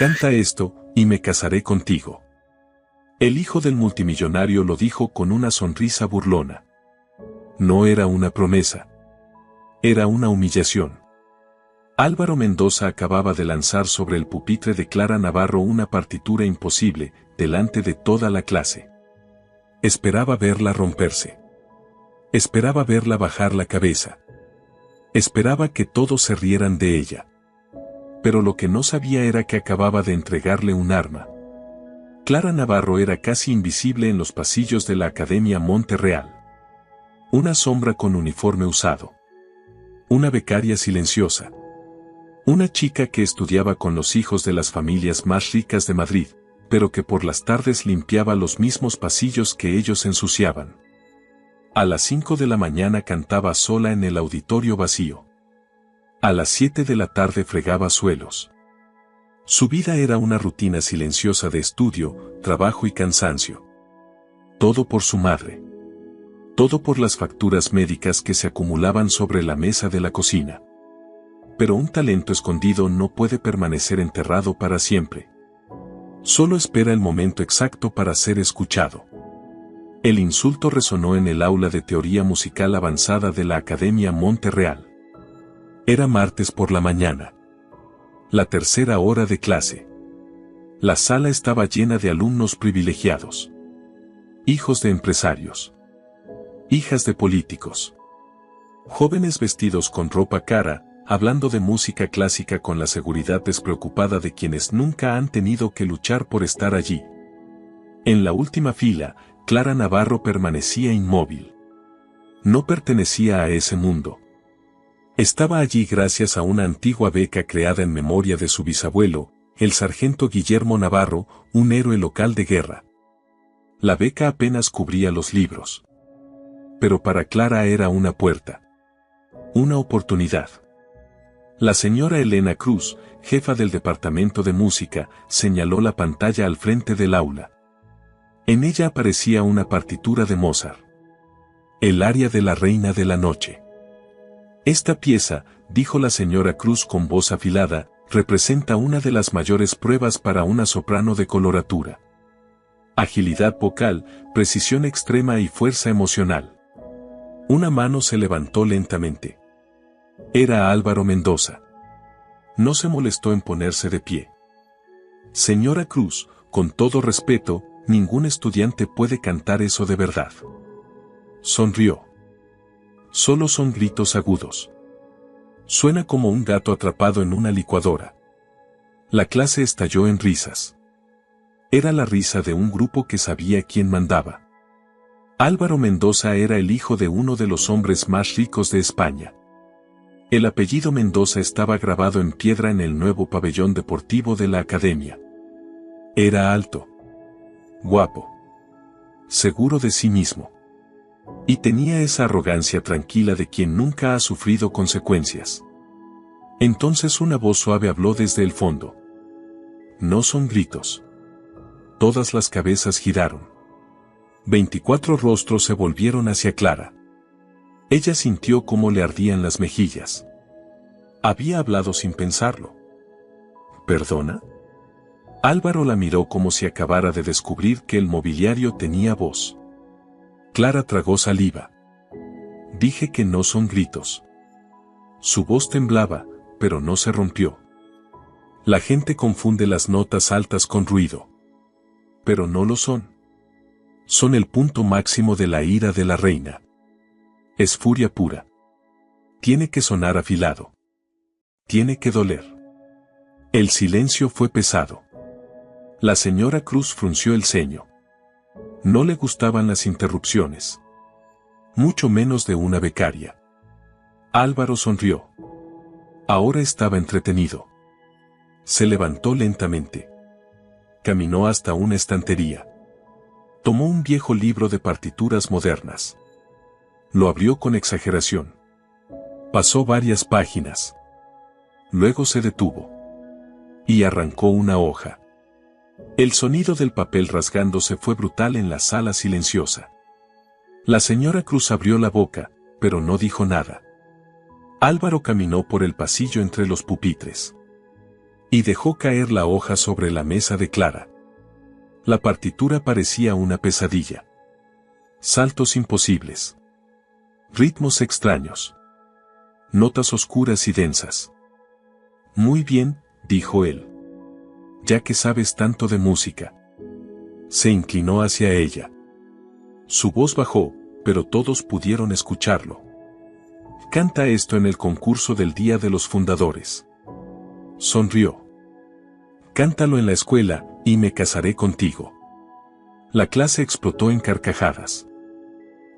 Canta esto, y me casaré contigo. El hijo del multimillonario lo dijo con una sonrisa burlona. No era una promesa. Era una humillación. Álvaro Mendoza acababa de lanzar sobre el pupitre de Clara Navarro una partitura imposible, delante de toda la clase. Esperaba verla romperse. Esperaba verla bajar la cabeza. Esperaba que todos se rieran de ella. Pero lo que no sabía era que acababa de entregarle un arma. Clara Navarro era casi invisible en los pasillos de la Academia Monterreal. Una sombra con uniforme usado. Una becaria silenciosa. Una chica que estudiaba con los hijos de las familias más ricas de Madrid, pero que por las tardes limpiaba los mismos pasillos que ellos ensuciaban. A las 5 de la mañana cantaba sola en el auditorio vacío. A las 7 de la tarde fregaba suelos. Su vida era una rutina silenciosa de estudio, trabajo y cansancio. Todo por su madre. Todo por las facturas médicas que se acumulaban sobre la mesa de la cocina. Pero un talento escondido no puede permanecer enterrado para siempre. Solo espera el momento exacto para ser escuchado. El insulto resonó en el aula de teoría musical avanzada de la Academia Monterreal. Era martes por la mañana. La tercera hora de clase. La sala estaba llena de alumnos privilegiados. Hijos de empresarios. Hijas de políticos. Jóvenes vestidos con ropa cara, hablando de música clásica con la seguridad despreocupada de quienes nunca han tenido que luchar por estar allí. En la última fila, Clara Navarro permanecía inmóvil. No pertenecía a ese mundo. Estaba allí gracias a una antigua beca creada en memoria de su bisabuelo, el sargento Guillermo Navarro, un héroe local de guerra. La beca apenas cubría los libros. Pero para Clara era una puerta. Una oportunidad. La señora Elena Cruz, jefa del departamento de música, señaló la pantalla al frente del aula. En ella aparecía una partitura de Mozart. El aria de la Reina de la Noche. Esta pieza, dijo la señora Cruz con voz afilada, representa una de las mayores pruebas para una soprano de coloratura. Agilidad vocal, precisión extrema y fuerza emocional. Una mano se levantó lentamente. Era Álvaro Mendoza. No se molestó en ponerse de pie. Señora Cruz, con todo respeto, ningún estudiante puede cantar eso de verdad. Sonrió. Solo son gritos agudos. Suena como un gato atrapado en una licuadora. La clase estalló en risas. Era la risa de un grupo que sabía quién mandaba. Álvaro Mendoza era el hijo de uno de los hombres más ricos de España. El apellido Mendoza estaba grabado en piedra en el nuevo pabellón deportivo de la Academia. Era alto. Guapo. Seguro de sí mismo. Y tenía esa arrogancia tranquila de quien nunca ha sufrido consecuencias. Entonces una voz suave habló desde el fondo. No son gritos. Todas las cabezas giraron. 24 rostros se volvieron hacia Clara. Ella sintió cómo le ardían las mejillas. Había hablado sin pensarlo. ¿Perdona? Álvaro la miró como si acabara de descubrir que el mobiliario tenía voz. Clara tragó saliva. Dije que no son gritos. Su voz temblaba, pero no se rompió. La gente confunde las notas altas con ruido. Pero no lo son. Son el punto máximo de la ira de la reina. Es furia pura. Tiene que sonar afilado. Tiene que doler. El silencio fue pesado. La señora Cruz frunció el ceño. No le gustaban las interrupciones. Mucho menos de una becaria. Álvaro sonrió. Ahora estaba entretenido. Se levantó lentamente. Caminó hasta una estantería. Tomó un viejo libro de partituras modernas. Lo abrió con exageración. Pasó varias páginas. Luego se detuvo. Y arrancó una hoja. El sonido del papel rasgándose fue brutal en la sala silenciosa. La señora Cruz abrió la boca, pero no dijo nada. Álvaro caminó por el pasillo entre los pupitres. Y dejó caer la hoja sobre la mesa de Clara. La partitura parecía una pesadilla. Saltos imposibles. Ritmos extraños. Notas oscuras y densas. Muy bien, dijo él. Ya que sabes tanto de música. Se inclinó hacia ella. Su voz bajó, pero todos pudieron escucharlo. Canta esto en el concurso del Día de los Fundadores. Sonrió. Cántalo en la escuela, y me casaré contigo. La clase explotó en carcajadas.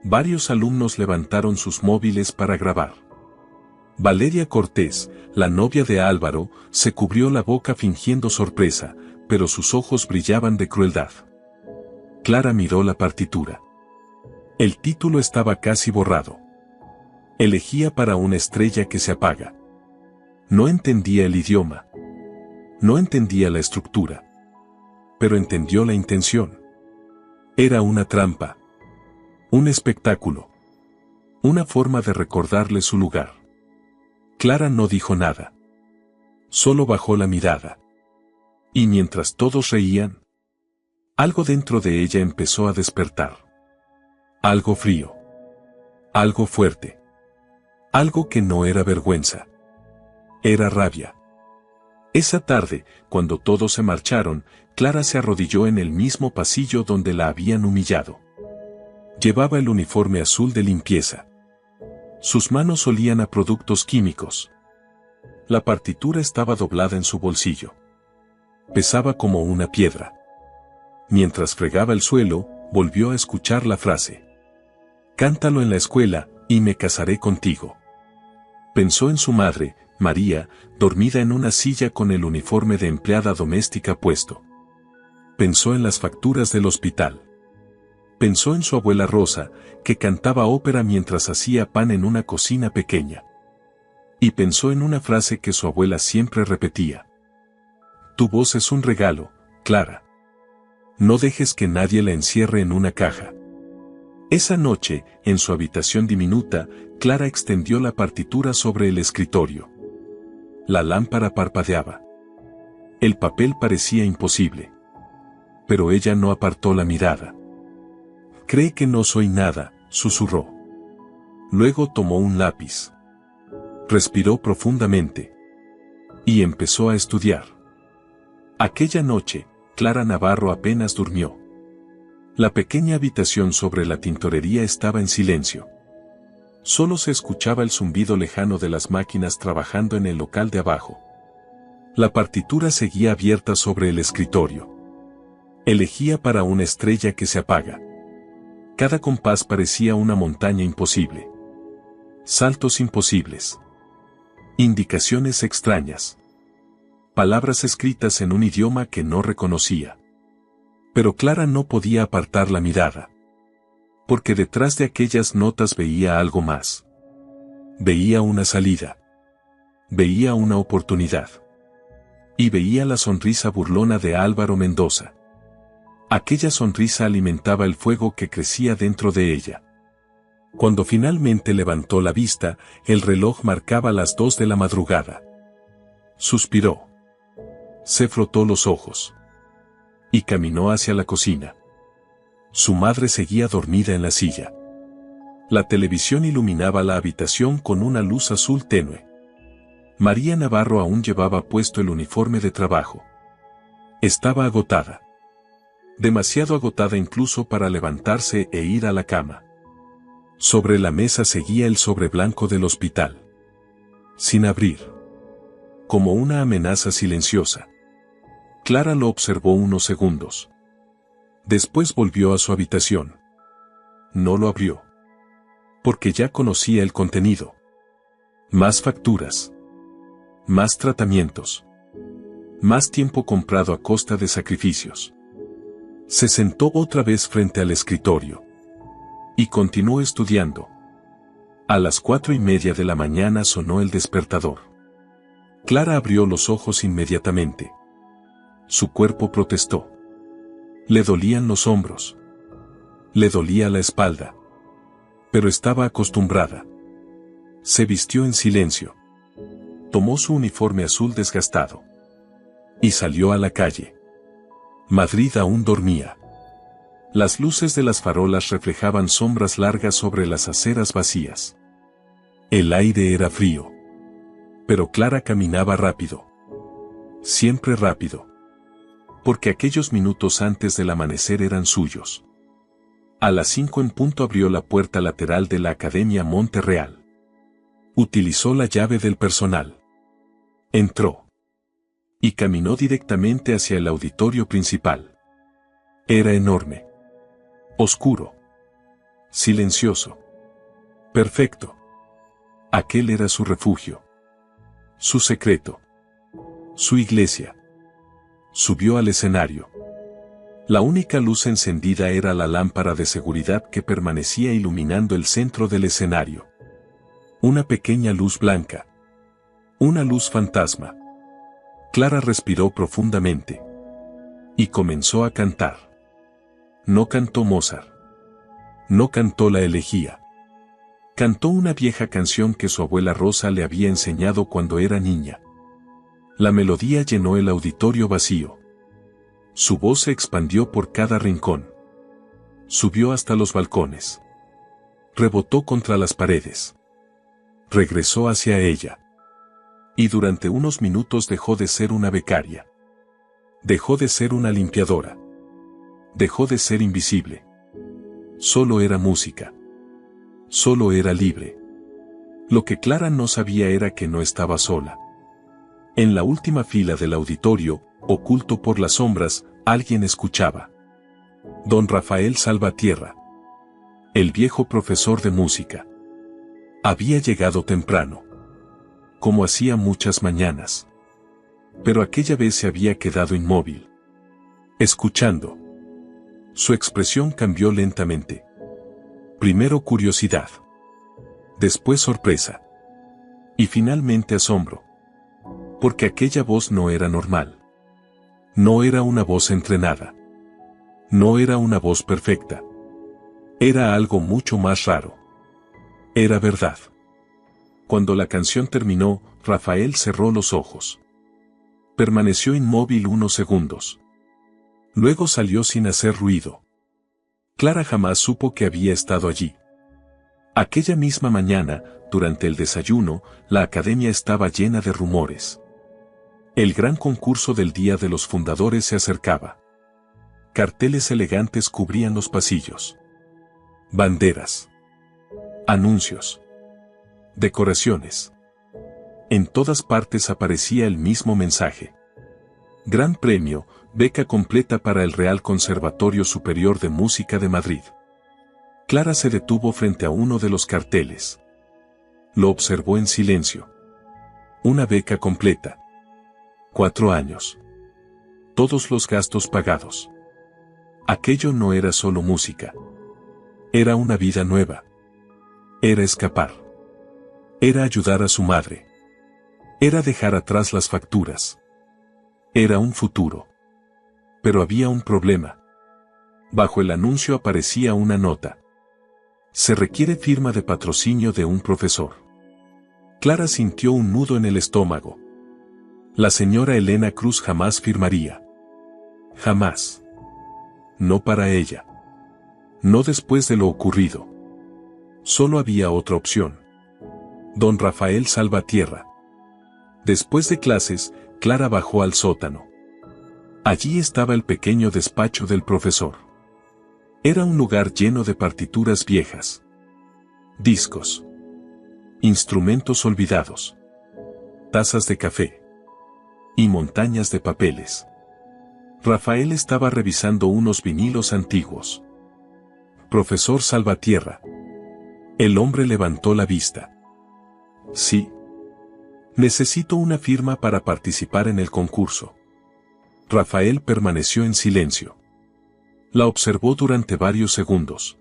Varios alumnos levantaron sus móviles para grabar. Valeria Cortés, la novia de Álvaro, se cubrió la boca fingiendo sorpresa, pero sus ojos brillaban de crueldad. Clara miró la partitura. El título estaba casi borrado. Elegía para una estrella que se apaga. No entendía el idioma. No entendía la estructura. Pero entendió la intención. Era una trampa. Un espectáculo. Una forma de recordarle su lugar. Clara no dijo nada. Solo bajó la mirada. Y mientras todos reían, algo dentro de ella empezó a despertar. Algo frío. Algo fuerte. Algo que no era vergüenza. Era rabia. Esa tarde, cuando todos se marcharon, Clara se arrodilló en el mismo pasillo donde la habían humillado. Llevaba el uniforme azul de limpieza. Sus manos olían a productos químicos. La partitura estaba doblada en su bolsillo. Pesaba como una piedra. Mientras fregaba el suelo, volvió a escuchar la frase. Cántalo en la escuela, y me casaré contigo. Pensó en su madre, María, dormida en una silla con el uniforme de empleada doméstica puesto. Pensó en las facturas del hospital. Pensó en su abuela Rosa, que cantaba ópera mientras hacía pan en una cocina pequeña. Y pensó en una frase que su abuela siempre repetía. Tu voz es un regalo, Clara. No dejes que nadie la encierre en una caja. Esa noche, en su habitación diminuta, Clara extendió la partitura sobre el escritorio. La lámpara parpadeaba. El papel parecía imposible. Pero ella no apartó la mirada. Cree que no soy nada, susurró. Luego tomó un lápiz. Respiró profundamente. Y empezó a estudiar. Aquella noche, Clara Navarro apenas durmió. La pequeña habitación sobre la tintorería estaba en silencio. Solo se escuchaba el zumbido lejano de las máquinas trabajando en el local de abajo. La partitura seguía abierta sobre el escritorio. Elegía para una estrella que se apaga. Cada compás parecía una montaña imposible. Saltos imposibles. Indicaciones extrañas. Palabras escritas en un idioma que no reconocía. Pero Clara no podía apartar la mirada. Porque detrás de aquellas notas veía algo más. Veía una salida. Veía una oportunidad. Y veía la sonrisa burlona de Álvaro Mendoza. Aquella sonrisa alimentaba el fuego que crecía dentro de ella. Cuando finalmente levantó la vista, el reloj marcaba las 2 de la madrugada. Suspiró. Se frotó los ojos. Y caminó hacia la cocina. Su madre seguía dormida en la silla. La televisión iluminaba la habitación con una luz azul tenue. María Navarro aún llevaba puesto el uniforme de trabajo. Estaba agotada. Demasiado agotada incluso para levantarse e ir a la cama. Sobre la mesa seguía el sobre blanco del hospital. Sin abrir. Como una amenaza silenciosa. Clara lo observó unos segundos. Después volvió a su habitación. No lo abrió. Porque ya conocía el contenido. Más facturas. Más tratamientos. Más tiempo comprado a costa de sacrificios. Se sentó otra vez frente al escritorio. Y continuó estudiando. A las 4:30 de la mañana sonó el despertador. Clara abrió los ojos inmediatamente. Su cuerpo protestó. Le dolían los hombros. Le dolía la espalda. Pero estaba acostumbrada. Se vistió en silencio. Tomó su uniforme azul desgastado. Y salió a la calle. Madrid aún dormía. Las luces de las farolas reflejaban sombras largas sobre las aceras vacías. El aire era frío. Pero Clara caminaba rápido. Siempre rápido. Porque aquellos minutos antes del amanecer eran suyos. A las 5 en punto abrió la puerta lateral de la Academia Monterreal. Utilizó la llave del personal. Entró. Y caminó directamente hacia el auditorio principal. Era enorme. Oscuro. Silencioso. Perfecto. Aquel era su refugio. Su secreto. Su iglesia. Subió al escenario. La única luz encendida era la lámpara de seguridad que permanecía iluminando el centro del escenario. Una pequeña luz blanca. Una luz fantasma. Clara respiró profundamente. Y comenzó a cantar. No cantó Mozart. No cantó la elegía. Cantó una vieja canción que su abuela Rosa le había enseñado cuando era niña. La melodía llenó el auditorio vacío. Su voz se expandió por cada rincón. Subió hasta los balcones. Rebotó contra las paredes. Regresó hacia ella. Y durante unos minutos dejó de ser una becaria. Dejó de ser una limpiadora. Dejó de ser invisible. Solo era música. Solo era libre. Lo que Clara no sabía era que no estaba sola. En la última fila del auditorio, oculto por las sombras, alguien escuchaba. Don Rafael Salvatierra. El viejo profesor de música. Había llegado temprano. Como hacía muchas mañanas. Pero aquella vez se había quedado inmóvil. Escuchando. Su expresión cambió lentamente. Primero curiosidad. Después sorpresa. Y finalmente asombro. Porque aquella voz no era normal. No era una voz entrenada. No era una voz perfecta. Era algo mucho más raro. Era verdad. Cuando la canción terminó, Rafael cerró los ojos. Permaneció inmóvil unos segundos. Luego salió sin hacer ruido. Clara jamás supo que había estado allí. Aquella misma mañana, durante el desayuno, la academia estaba llena de rumores. El gran concurso del Día de los Fundadores se acercaba. Carteles elegantes cubrían los pasillos. Banderas. Anuncios. Decoraciones. En todas partes aparecía el mismo mensaje. Gran premio, beca completa para el Real Conservatorio Superior de Música de Madrid. Clara se detuvo frente a uno de los carteles. Lo observó en silencio. Una beca completa. 4 años. Todos los gastos pagados. Aquello no era solo música. Era una vida nueva. Era escapar. Era ayudar a su madre. Era dejar atrás las facturas. Era un futuro. Pero había un problema. Bajo el anuncio aparecía una nota. Se requiere firma de patrocinio de un profesor. Clara sintió un nudo en el estómago. La señora Elena Cruz jamás firmaría. Jamás. No para ella. No después de lo ocurrido. Solo había otra opción. Don Rafael Salvatierra. Después de clases, Clara bajó al sótano. Allí estaba el pequeño despacho del profesor. Era un lugar lleno de partituras viejas. Discos. Instrumentos olvidados. Tazas de café. Y montañas de papeles. Rafael estaba revisando unos vinilos antiguos. Profesor Salvatierra. El hombre levantó la vista. Sí. Necesito una firma para participar en el concurso. Rafael permaneció en silencio. La observó durante varios segundos.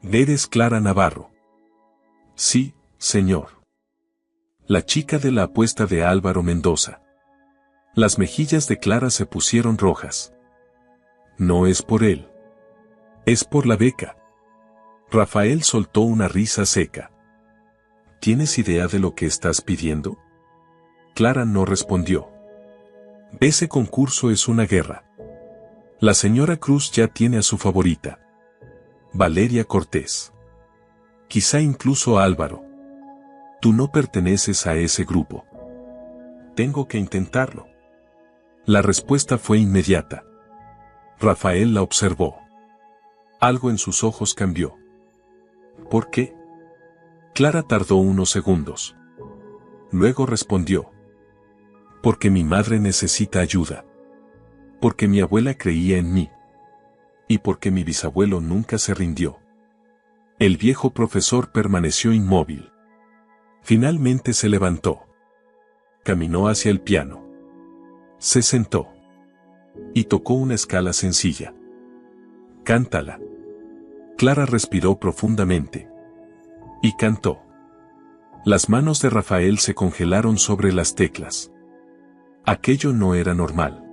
¿Eres Clara Navarro? Sí, señor. La chica de la apuesta de Álvaro Mendoza. Las mejillas de Clara se pusieron rojas. No es por él. Es por la beca. Rafael soltó una risa seca. ¿Tienes idea de lo que estás pidiendo? Clara no respondió. Ese concurso es una guerra. La señora Cruz ya tiene a su favorita. Valeria Cortés. Quizá incluso a Álvaro. Tú no perteneces a ese grupo. Tengo que intentarlo. La respuesta fue inmediata. Rafael la observó. Algo en sus ojos cambió. ¿Por qué? Clara tardó unos segundos. Luego respondió. Porque mi madre necesita ayuda. Porque mi abuela creía en mí. Y porque mi bisabuelo nunca se rindió. El viejo profesor permaneció inmóvil. Finalmente se levantó. Caminó hacia el piano. Se sentó. Y tocó una escala sencilla. Cántala. Clara respiró profundamente. Y cantó. Las manos de Rafael se congelaron sobre las teclas. Aquello no era normal.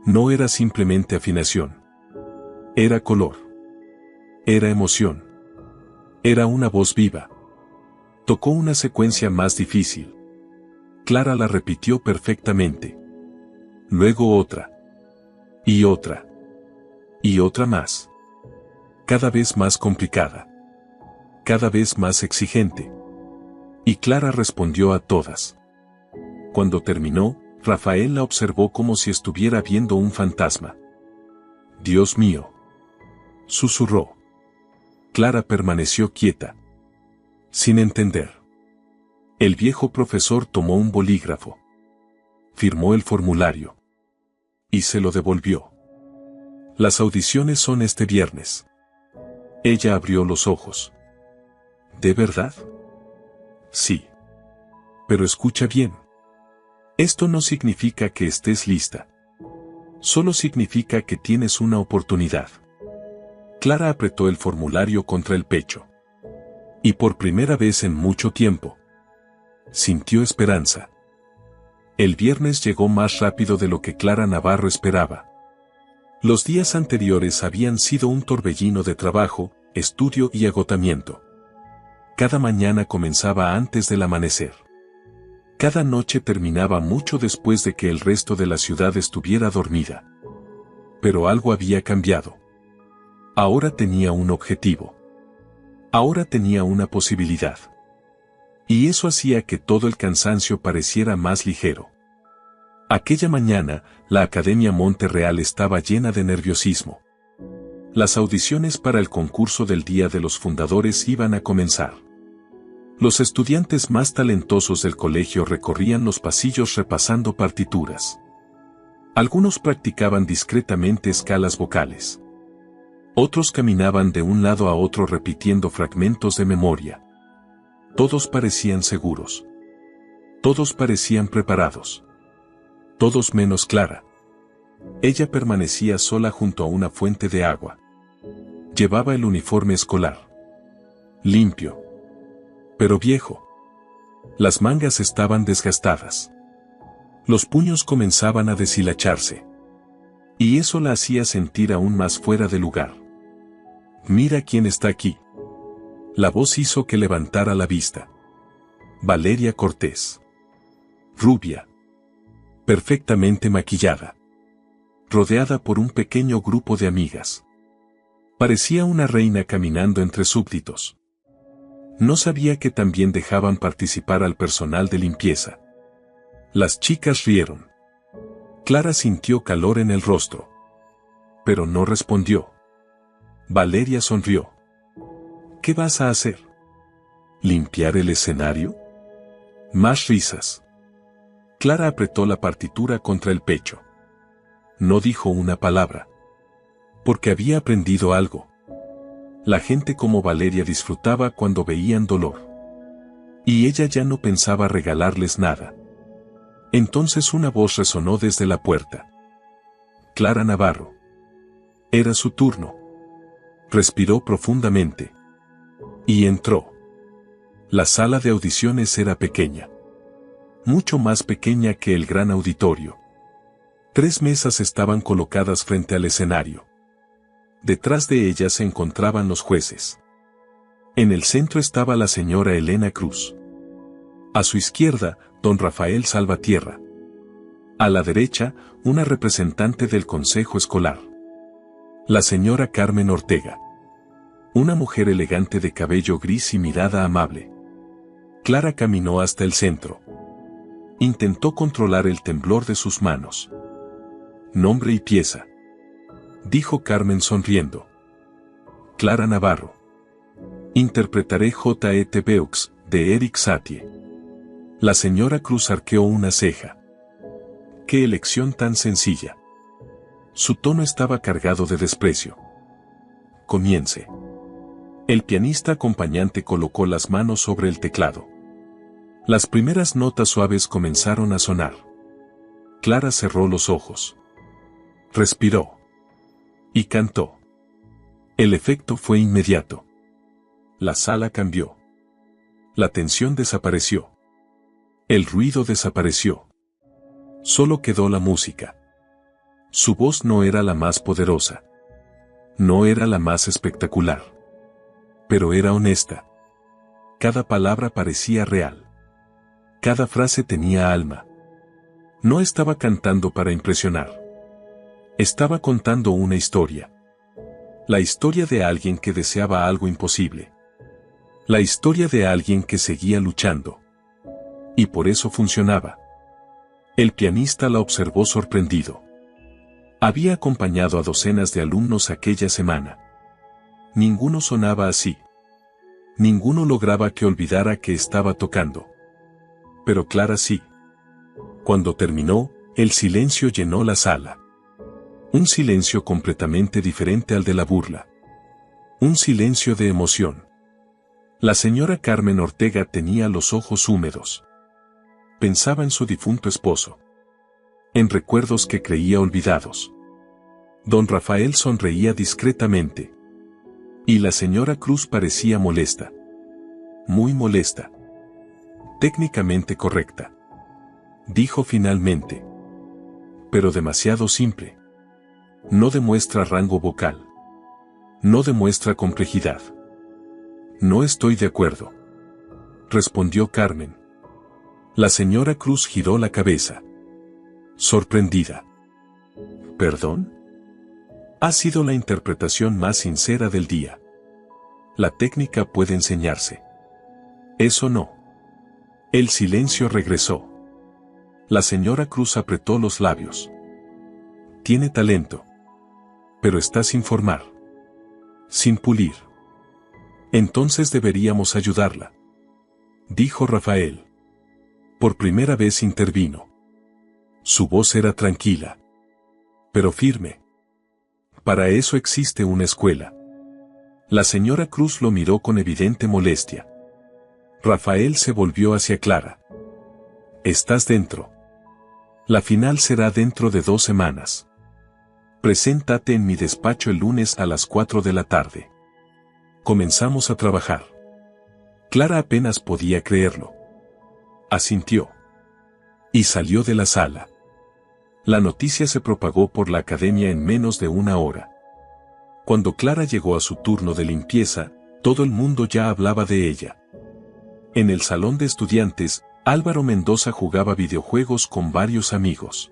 No era simplemente afinación. Era color. Era emoción. Era una voz viva. Tocó una secuencia más difícil. Clara la repitió perfectamente. Luego otra. Y otra. Y otra más. Cada vez más complicada. Cada vez más exigente. Y Clara respondió a todas. Cuando terminó, Rafael la observó como si estuviera viendo un fantasma. Dios mío. Susurró. Clara permaneció quieta. Sin entender. El viejo profesor tomó un bolígrafo. Firmó el formulario. Y se lo devolvió. Las audiciones son este viernes. Ella abrió los ojos. ¿De verdad? Sí. Pero escucha bien. Esto no significa que estés lista. Solo significa que tienes una oportunidad. Clara apretó el formulario contra el pecho. Y por primera vez en mucho tiempo, sintió esperanza. El viernes llegó más rápido de lo que Clara Navarro esperaba. Los días anteriores habían sido un torbellino de trabajo, estudio y agotamiento. Cada mañana comenzaba antes del amanecer. Cada noche terminaba mucho después de que el resto de la ciudad estuviera dormida. Pero algo había cambiado. Ahora tenía un objetivo. Ahora tenía una posibilidad. Y eso hacía que todo el cansancio pareciera más ligero. Aquella mañana, la Academia Monterreal estaba llena de nerviosismo. Las audiciones para el concurso del Día de los Fundadores iban a comenzar. Los estudiantes más talentosos del colegio recorrían los pasillos repasando partituras. Algunos practicaban discretamente escalas vocales. Otros caminaban de un lado a otro repitiendo fragmentos de memoria. Todos parecían seguros. Todos parecían preparados. Todos menos Clara. Ella permanecía sola junto a una fuente de agua. Llevaba el uniforme escolar. Limpio. Pero viejo. Las mangas estaban desgastadas. Los puños comenzaban a deshilacharse. Y eso la hacía sentir aún más fuera de lugar. Mira quién está aquí. La voz hizo que levantara la vista. Valeria Cortés. Rubia. Perfectamente maquillada. Rodeada por un pequeño grupo de amigas. Parecía una reina caminando entre súbditos. No sabía que también dejaban participar al personal de limpieza. Las chicas rieron. Clara sintió calor en el rostro. Pero no respondió. Valeria sonrió. ¿Qué vas a hacer? ¿Limpiar el escenario? Más risas. Clara apretó la partitura contra el pecho. No dijo una palabra. Porque había aprendido algo. La gente como Valeria disfrutaba cuando veían dolor. Y ella ya no pensaba regalarles nada. Entonces una voz resonó desde la puerta. Clara Navarro. Era su turno. Respiró profundamente. Y entró. La sala de audiciones era pequeña. Mucho más pequeña que el gran auditorio. 3 mesas estaban colocadas frente al escenario. Detrás de ellas se encontraban los jueces. En el centro estaba la señora Elena Cruz. A su izquierda, don Rafael Salvatierra. A la derecha, una representante del consejo escolar. La señora Carmen Ortega. Una mujer elegante de cabello gris y mirada amable. Clara caminó hasta el centro. Intentó controlar el temblor de sus manos. Nombre y pieza. Dijo Carmen sonriendo. Clara Navarro. Interpretaré J.E.T. Beaux, de Eric Satie. La señora Cruz arqueó una ceja. ¡Qué elección tan sencilla! Su tono estaba cargado de desprecio. Comience. El pianista acompañante colocó las manos sobre el teclado. Las primeras notas suaves comenzaron a sonar. Clara cerró los ojos. Respiró. Y cantó. El efecto fue inmediato. La sala cambió. La tensión desapareció. El ruido desapareció. Solo quedó la música. Su voz no era la más poderosa. No era la más espectacular. Pero era honesta. Cada palabra parecía real. Cada frase tenía alma. No estaba cantando para impresionar. Estaba contando una historia. La historia de alguien que deseaba algo imposible. La historia de alguien que seguía luchando. Y por eso funcionaba. El pianista la observó sorprendido. Había acompañado a docenas de alumnos aquella semana. Ninguno sonaba así. Ninguno lograba que olvidara que estaba tocando. Pero Clara sí. Cuando terminó, el silencio llenó la sala. Un silencio completamente diferente al de la burla. Un silencio de emoción. La señora Carmen Ortega tenía los ojos húmedos. Pensaba en su difunto esposo. En recuerdos que creía olvidados. Don Rafael sonreía discretamente. Y la señora Cruz parecía molesta. Muy molesta. Técnicamente correcta. Dijo finalmente. Pero demasiado simple. No demuestra rango vocal. No demuestra complejidad. No estoy de acuerdo. Respondió Carmen. La señora Cruz giró la cabeza. Sorprendida. ¿Perdón? Ha sido la interpretación más sincera del día. La técnica puede enseñarse. Eso no. El silencio regresó. La señora Cruz apretó los labios. Tiene talento. Pero está sin formar. Sin pulir. Entonces deberíamos ayudarla. Dijo Rafael. Por primera vez intervino. Su voz era tranquila. Pero firme. Para eso existe una escuela. La señora Cruz lo miró con evidente molestia. Rafael se volvió hacia Clara. Estás dentro. La final será dentro de 2 semanas. Preséntate en mi despacho el lunes a las 4 de la tarde. Comenzamos a trabajar. Clara apenas podía creerlo. Asintió. Y salió de la sala. La noticia se propagó por la academia en menos de 1 hora. Cuando Clara llegó a su turno de limpieza, todo el mundo ya hablaba de ella. En el salón de estudiantes, Álvaro Mendoza jugaba videojuegos con varios amigos.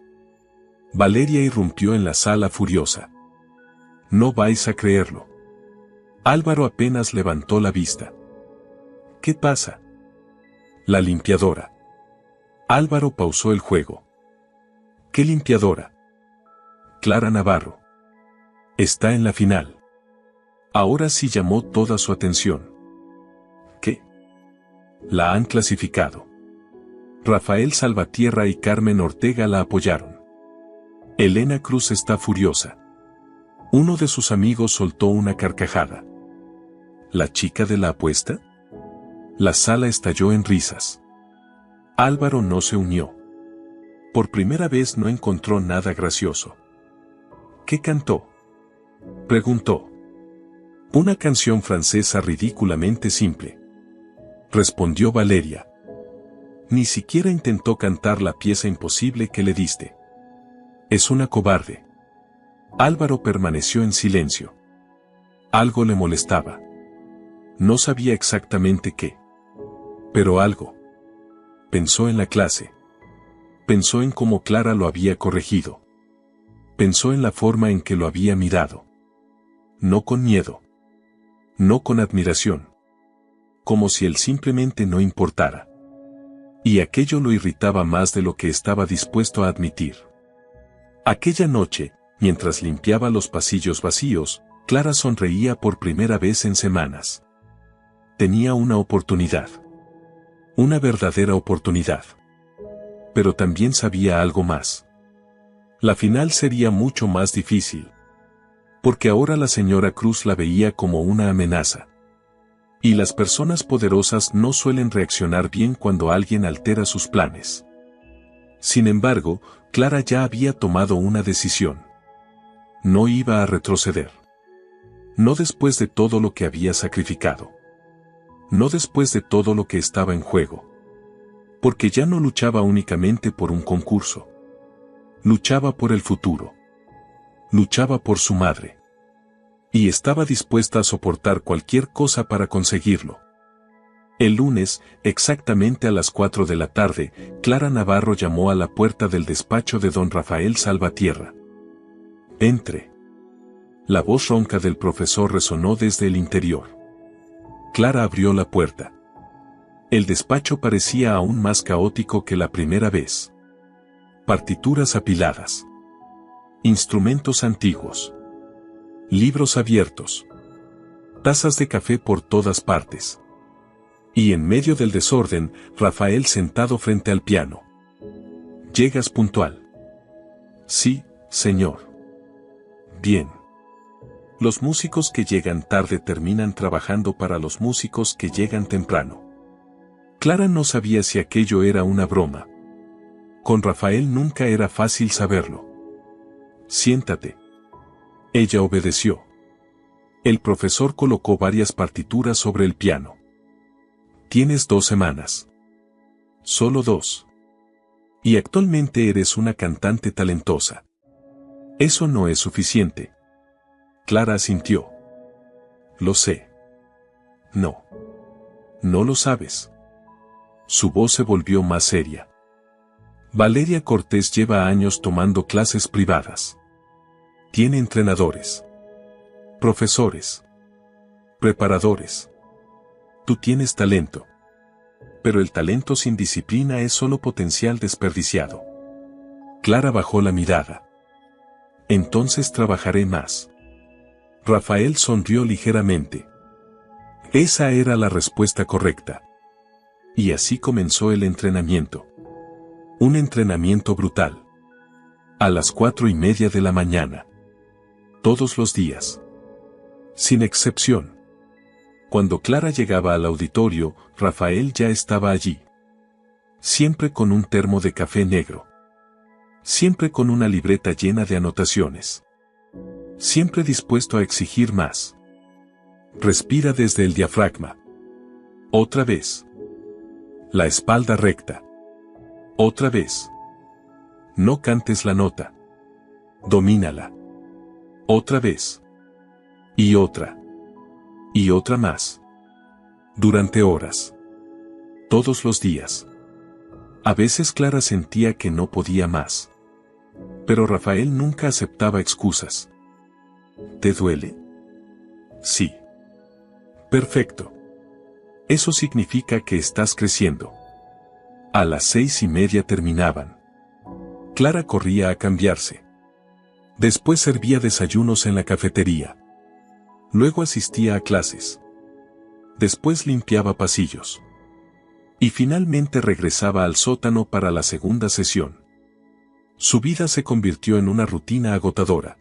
Valeria irrumpió en la sala furiosa. No vais a creerlo. Álvaro apenas levantó la vista. ¿Qué pasa? La limpiadora. Álvaro pausó el juego. ¿Qué limpiadora? Clara Navarro. Está en la final. Ahora sí llamó toda su atención. ¿Qué? La han clasificado. Rafael Salvatierra y Carmen Ortega la apoyaron. Elena Cruz está furiosa. Uno de sus amigos soltó una carcajada. ¿La chica de la apuesta? La sala estalló en risas. Álvaro no se unió. Por primera vez no encontró nada gracioso. ¿Qué cantó? Preguntó. Una canción francesa ridículamente simple. Respondió Valeria. Ni siquiera intentó cantar la pieza imposible que le diste. Es una cobarde. Álvaro permaneció en silencio. Algo le molestaba. No sabía exactamente qué. Pero algo. Pensó en la clase. Pensó en cómo Clara lo había corregido. Pensó en la forma en que lo había mirado. No con miedo. No con admiración. Como si él simplemente no importara. Y aquello lo irritaba más de lo que estaba dispuesto a admitir. Aquella noche, mientras limpiaba los pasillos vacíos, Clara sonreía por primera vez en semanas. Tenía una oportunidad. Una verdadera oportunidad. Pero también sabía algo más. La final sería mucho más difícil. Porque ahora la señora Cruz la veía como una amenaza. Y las personas poderosas no suelen reaccionar bien cuando alguien altera sus planes. Sin embargo, Clara ya había tomado una decisión. No iba a retroceder. No después de todo lo que había sacrificado. No después de todo lo que estaba en juego. Porque ya no luchaba únicamente por un concurso. Luchaba por el futuro. Luchaba por su madre. Y estaba dispuesta a soportar cualquier cosa para conseguirlo. El lunes, exactamente a las 4 de la tarde, Clara Navarro llamó a la puerta del despacho de don Rafael Salvatierra. «Entre». La voz ronca del profesor resonó desde el interior. Clara abrió la puerta. El despacho parecía aún más caótico que la primera vez. Partituras apiladas. Instrumentos antiguos. Libros abiertos. Tazas de café por todas partes. Y en medio del desorden, Rafael sentado frente al piano. «¿Llegas puntual?» «Sí, señor». «Bien». Los músicos que llegan tarde terminan trabajando para los músicos que llegan temprano. Clara no sabía si aquello era una broma. Con Rafael nunca era fácil saberlo. «Siéntate». Ella obedeció. El profesor colocó varias partituras sobre el piano. «Tienes 2 semanas». «Solo 2. Y actualmente eres una cantante talentosa». «Eso no es suficiente». Clara asintió. «Lo sé». «No. No lo sabes». Su voz se volvió más seria. «Valeria Cortés lleva años tomando clases privadas. Tiene entrenadores. Profesores. Preparadores. Tú tienes talento. Pero el talento sin disciplina es solo potencial desperdiciado». Clara bajó la mirada. «Entonces trabajaré más». Rafael sonrió ligeramente. Esa era la respuesta correcta. Y así comenzó el entrenamiento. Un entrenamiento brutal. A las 4:30 de la mañana. Todos los días. Sin excepción. Cuando Clara llegaba al auditorio, Rafael ya estaba allí. Siempre con un termo de café negro. Siempre con una libreta llena de anotaciones. Siempre dispuesto a exigir más. Respira desde el diafragma. Otra vez. La espalda recta. Otra vez. No cantes la nota. Domínala. Otra vez. Y otra. Y otra más. Durante horas. Todos los días. A veces Clara sentía que no podía más. Pero Rafael nunca aceptaba excusas. ¿Te duele? Sí. Perfecto. Eso significa que estás creciendo. A las 6:30 terminaban. Clara corría a cambiarse. Después servía desayunos en la cafetería. Luego asistía a clases. Después limpiaba pasillos. Y finalmente regresaba al sótano para la segunda sesión. Su vida se convirtió en una rutina agotadora.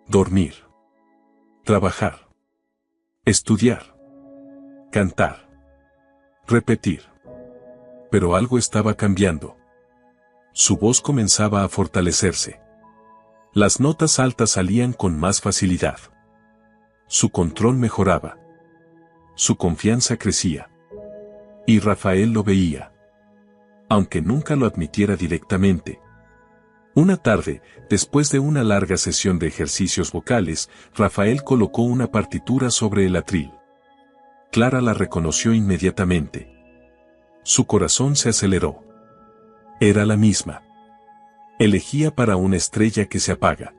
Dormir. Trabajar. Estudiar. Cantar. Repetir. Pero algo estaba cambiando. Su voz comenzaba a fortalecerse. Las notas altas salían con más facilidad. Su control mejoraba. Su confianza crecía. Y Rafael lo veía. Aunque nunca lo admitiera directamente. Una tarde, después de una larga sesión de ejercicios vocales, Rafael colocó una partitura sobre el atril. Clara la reconoció inmediatamente. Su corazón se aceleró. Era la misma. Elegía para una estrella que se apaga.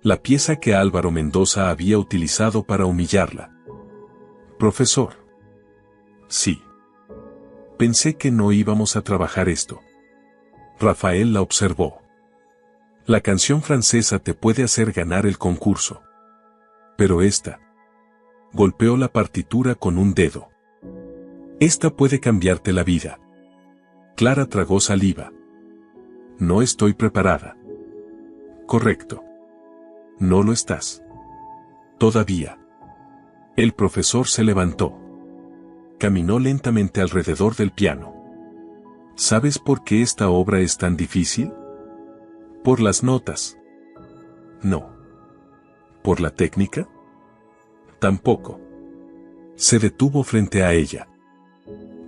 La pieza que Álvaro Mendoza había utilizado para humillarla. Profesor. Sí. Pensé que no íbamos a trabajar esto. Rafael la observó. La canción francesa te puede hacer ganar el concurso. Pero esta. Golpeó la partitura con un dedo. Esta puede cambiarte la vida. Clara tragó saliva. No estoy preparada. Correcto. No lo estás. Todavía. El profesor se levantó. Caminó lentamente alrededor del piano. ¿Sabes por qué esta obra es tan difícil? ¿Por las notas? No. ¿Por la técnica? Tampoco. Se detuvo frente a ella.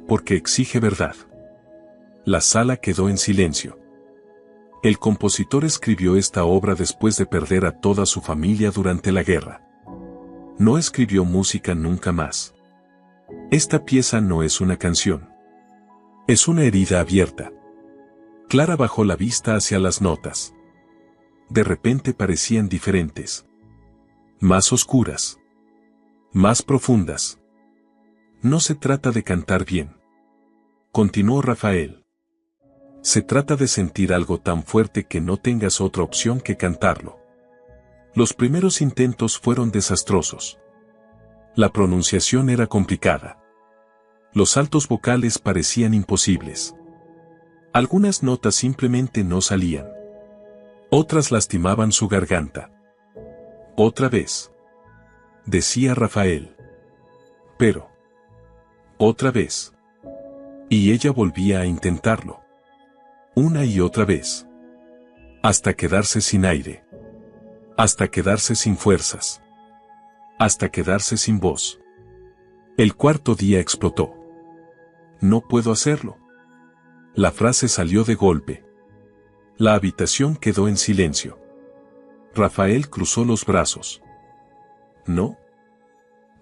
Porque exige verdad. La sala quedó en silencio. El compositor escribió esta obra después de perder a toda su familia durante la guerra. No escribió música nunca más. Esta pieza no es una canción. Es una herida abierta. Clara bajó la vista hacia las notas. De repente parecían diferentes. Más oscuras. Más profundas. No se trata de cantar bien. Continuó Rafael. Se trata de sentir algo tan fuerte que no tengas otra opción que cantarlo. Los primeros intentos fueron desastrosos. La pronunciación era complicada. Los saltos vocales parecían imposibles. Algunas notas simplemente no salían. Otras lastimaban su garganta. Otra vez. Decía Rafael. Pero. Otra vez. Y ella volvía a intentarlo. Una y otra vez. Hasta quedarse sin aire. Hasta quedarse sin fuerzas. Hasta quedarse sin voz. El cuarto día explotó. No puedo hacerlo. La frase salió de golpe. La habitación quedó en silencio. Rafael cruzó los brazos. No.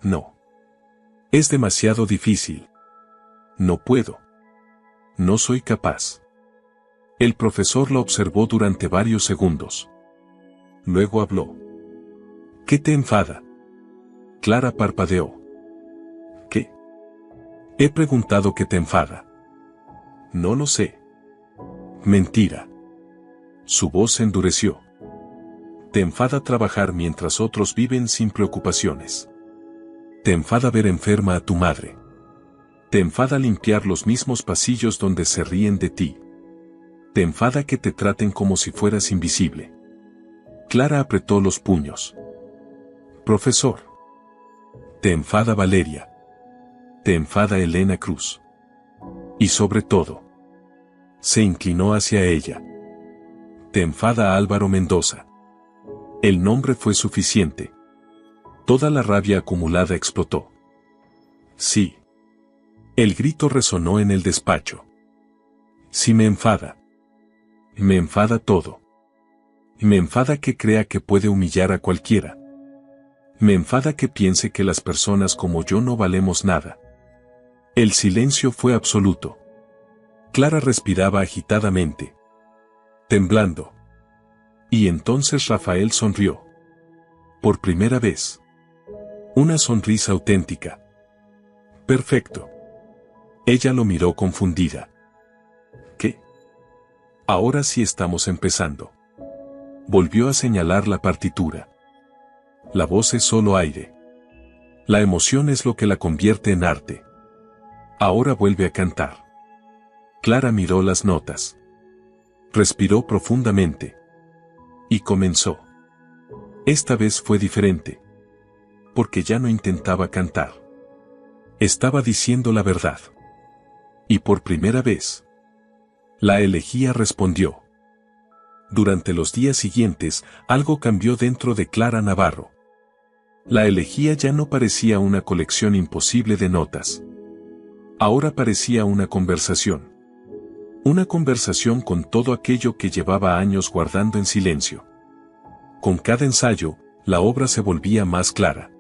No. Es demasiado difícil. No puedo. No soy capaz. El profesor la observó durante varios segundos. Luego habló. ¿Qué te enfada? Clara parpadeó. ¿Qué? He preguntado qué te enfada. No lo sé. Mentira. Su voz se endureció. Te enfada trabajar mientras otros viven sin preocupaciones. Te enfada ver enferma a tu madre. Te enfada limpiar los mismos pasillos donde se ríen de ti. Te enfada que te traten como si fueras invisible. Clara apretó los puños. Profesor. Te enfada Valeria. Te enfada Elena Cruz. Y sobre todo. Se inclinó hacia ella. Te enfada Álvaro Mendoza. El nombre fue suficiente. Toda la rabia acumulada explotó. Sí. El grito resonó en el despacho. Sí me enfada. Me enfada todo. Me enfada que crea que puede humillar a cualquiera. Me enfada que piense que las personas como yo no valemos nada. El silencio fue absoluto. Clara respiraba agitadamente. Temblando. Y entonces Rafael sonrió. Por primera vez. Una sonrisa auténtica. Perfecto. Ella lo miró confundida. ¿Qué? Ahora sí estamos empezando. Volvió a señalar la partitura. La voz es solo aire. La emoción es lo que la convierte en arte. Ahora vuelve a cantar. Clara miró las notas. Respiró profundamente. Y comenzó. Esta vez fue diferente. Porque ya no intentaba cantar. Estaba diciendo la verdad. Y por primera vez. La elegía respondió. Durante los días siguientes, algo cambió dentro de Clara Navarro. La elegía ya no parecía una colección imposible de notas. Ahora parecía una conversación. Una conversación con todo aquello que llevaba años guardando en silencio. Con cada ensayo, la obra se volvía más clara.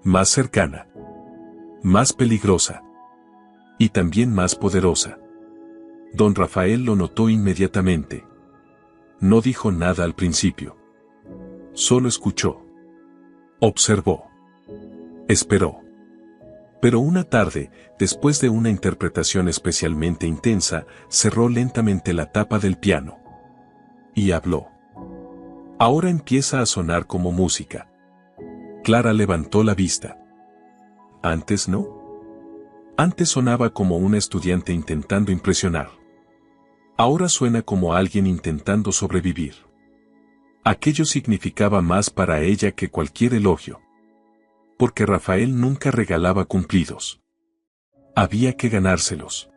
Más cercana. Más peligrosa. Y también más poderosa. Don Rafael lo notó inmediatamente. No dijo nada al principio. Solo escuchó. Observó. Esperó. Pero una tarde, después de una interpretación especialmente intensa, cerró lentamente la tapa del piano. Y habló. Ahora empieza a sonar como música. Clara levantó la vista. Antes no. Antes sonaba como una estudiante intentando impresionar. Ahora suena como alguien intentando sobrevivir. Aquello significaba más para ella que cualquier elogio. Porque Rafael nunca regalaba cumplidos. Había que ganárselos.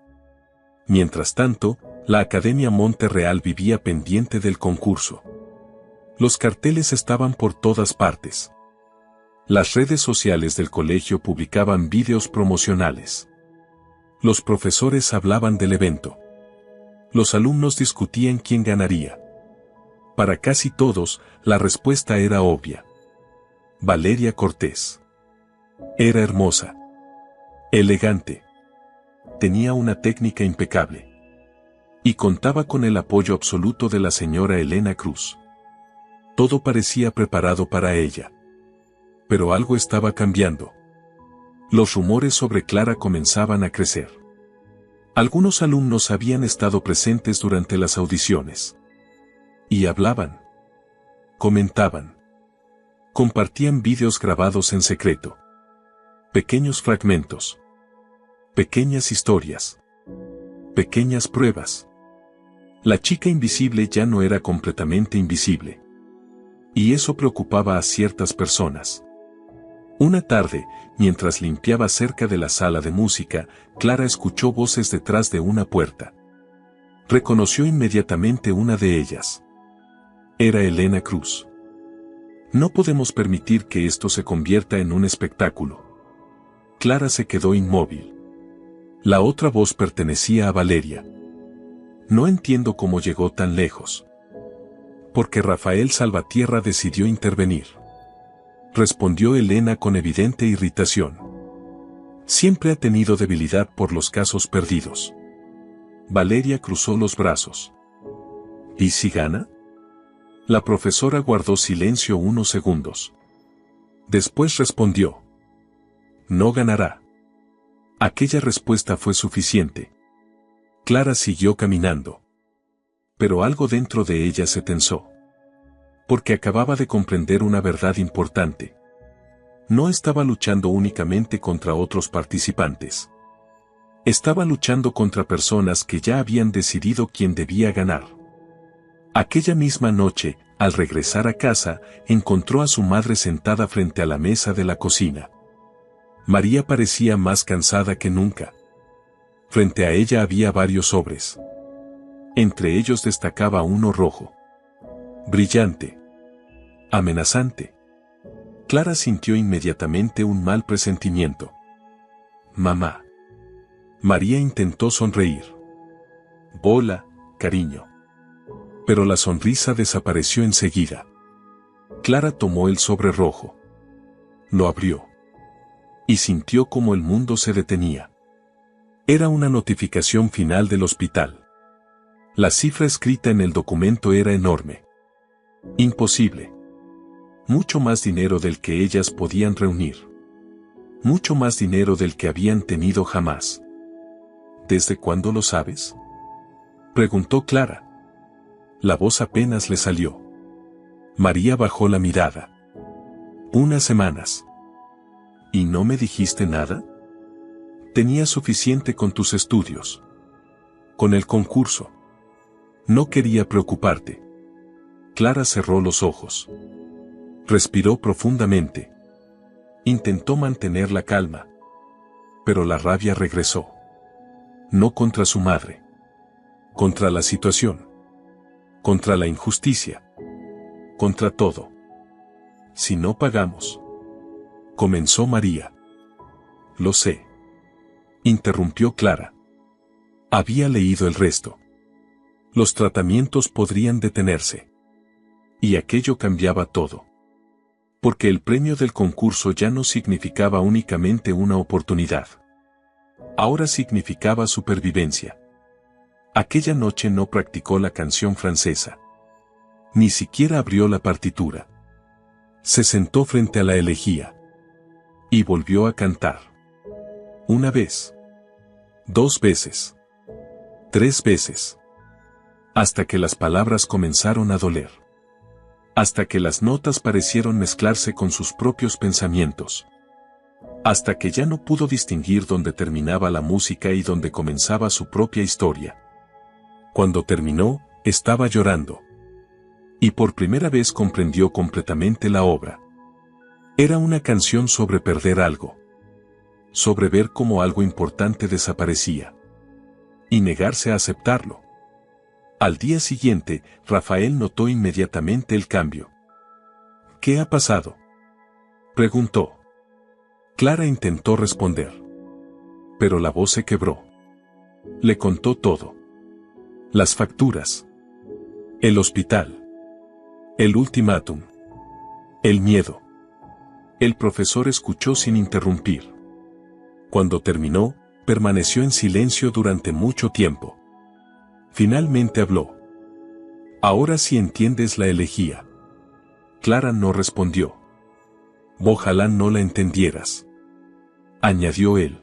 Mientras tanto, la Academia Monterreal vivía pendiente del concurso. Los carteles estaban por todas partes. Las redes sociales del colegio publicaban vídeos promocionales. Los profesores hablaban del evento. Los alumnos discutían quién ganaría. Para casi todos, la respuesta era obvia. Valeria Cortés. Era hermosa. Elegante. Tenía una técnica impecable. Y contaba con el apoyo absoluto de la señora Elena Cruz. Todo parecía preparado para ella. Pero algo estaba cambiando. Los rumores sobre Clara comenzaban a crecer. Algunos alumnos habían estado presentes durante las audiciones. Y hablaban. Comentaban. Compartían vídeos grabados en secreto. Pequeños fragmentos. Pequeñas historias. Pequeñas pruebas. La chica invisible ya no era completamente invisible. Y eso preocupaba a ciertas personas. Una tarde, mientras limpiaba cerca de la sala de música, Clara escuchó voces detrás de una puerta. Reconoció inmediatamente una de ellas. Era Elena Cruz. No podemos permitir que esto se convierta en un espectáculo. Clara se quedó inmóvil. La otra voz pertenecía a Valeria. No entiendo cómo llegó tan lejos. Porque Rafael Salvatierra decidió intervenir. Respondió Elena con evidente irritación. Siempre ha tenido debilidad por los casos perdidos. Valeria cruzó los brazos. ¿Y si gana? La profesora guardó silencio unos segundos. Después respondió. No ganará. Aquella respuesta fue suficiente. Clara siguió caminando. Pero algo dentro de ella se tensó. Porque acababa de comprender una verdad importante. No estaba luchando únicamente contra otros participantes. Estaba luchando contra personas que ya habían decidido quién debía ganar. Aquella misma noche, al regresar a casa, encontró a su madre sentada frente a la mesa de la cocina. María parecía más cansada que nunca. Frente a ella había varios sobres. Entre ellos destacaba uno rojo. Brillante. Amenazante. Clara sintió inmediatamente un mal presentimiento. Mamá. María intentó sonreír. Bola, cariño. Pero la sonrisa desapareció enseguida. Clara tomó el sobre rojo. Lo abrió. Y sintió como el mundo se detenía. Era una notificación final del hospital. La cifra escrita en el documento era enorme. Imposible. Mucho más dinero del que ellas podían reunir. Mucho más dinero del que habían tenido jamás. ¿Desde cuándo lo sabes? Preguntó Clara. La voz apenas le salió. María bajó la mirada. Unas semanas. ¿Y no me dijiste nada? Tenías suficiente con tus estudios. Con el concurso. No quería preocuparte. Clara cerró los ojos. Respiró profundamente. Intentó mantener la calma. Pero la rabia regresó. No contra su madre. Contra la situación. Contra la injusticia. Contra todo. Si no pagamos. Comenzó María. Lo sé. Interrumpió Clara. Había leído el resto. Los tratamientos podrían detenerse. Y aquello cambiaba todo. Porque el premio del concurso ya no significaba únicamente una oportunidad. Ahora significaba supervivencia. Aquella noche no practicó la canción francesa. Ni siquiera abrió la partitura. Se sentó frente a la elegía. Y volvió a cantar. Una vez. 2 veces. 3 veces. Hasta que las palabras comenzaron a doler. Hasta que las notas parecieron mezclarse con sus propios pensamientos. Hasta que ya no pudo distinguir dónde terminaba la música y dónde comenzaba su propia historia. Cuando terminó, estaba llorando. Y por primera vez comprendió completamente la obra. Era una canción sobre perder algo. Sobre ver cómo algo importante desaparecía. Y negarse a aceptarlo. Al día siguiente, Rafael notó inmediatamente el cambio. ¿Qué ha pasado?, preguntó. Clara intentó responder. Pero la voz se quebró. Le contó todo. Las facturas. El hospital. El ultimátum. El miedo. El profesor escuchó sin interrumpir. Cuando terminó, permaneció en silencio durante mucho tiempo. Finalmente habló. Ahora sí entiendes la elegía. Clara no respondió. Ojalá no la entendieras, añadió él.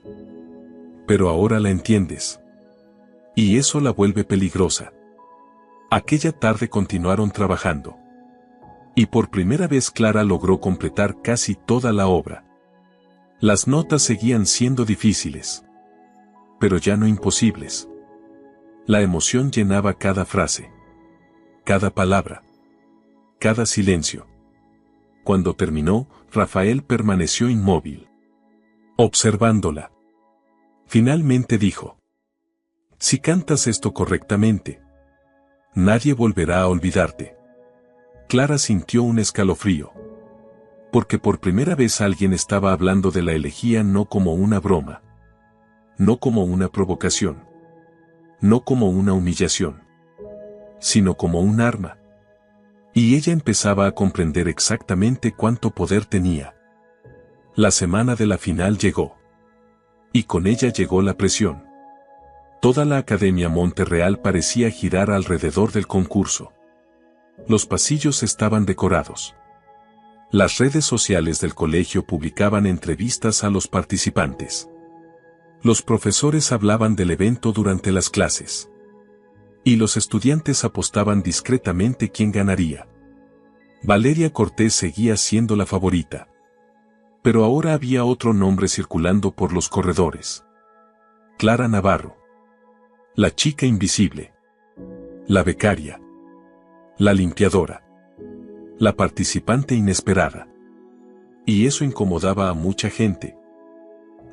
Pero ahora la entiendes. Y eso la vuelve peligrosa. Aquella tarde continuaron trabajando. Y por primera vez Clara logró completar casi toda la obra. Las notas seguían siendo difíciles. Pero ya no imposibles. La emoción llenaba cada frase. Cada palabra. Cada silencio. Cuando terminó, Rafael permaneció inmóvil. Observándola. Finalmente dijo. Si cantas esto correctamente, nadie volverá a olvidarte. Clara sintió un escalofrío. Porque por primera vez alguien estaba hablando de la elegía no como una broma. No como una provocación. No como una humillación. Sino como un arma. Y ella empezaba a comprender exactamente cuánto poder tenía. La semana de la final llegó. Y con ella llegó la presión. Toda la Academia Monterreal parecía girar alrededor del concurso. Los pasillos estaban decorados. Las redes sociales del colegio publicaban entrevistas a los participantes. Los profesores hablaban del evento durante las clases. Y los estudiantes apostaban discretamente quién ganaría. Valeria Cortés seguía siendo la favorita. Pero ahora había otro nombre circulando por los corredores. Clara Navarro. La chica invisible. La becaria. La limpiadora. La participante inesperada. Y eso incomodaba a mucha gente.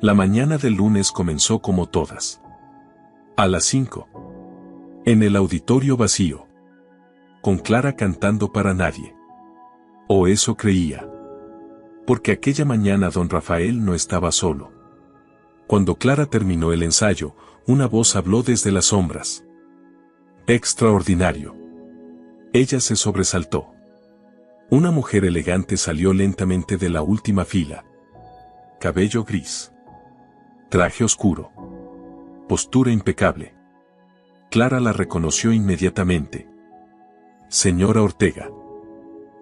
La mañana del lunes comenzó como todas. A las 5. En el auditorio vacío. Con Clara cantando para nadie. O eso creía. Porque aquella mañana don Rafael no estaba solo. Cuando Clara terminó el ensayo, una voz habló desde las sombras. Extraordinario. Ella se sobresaltó. Una mujer elegante salió lentamente de la última fila. Cabello gris. Traje oscuro. Postura impecable. Clara la reconoció inmediatamente. Señora Ortega.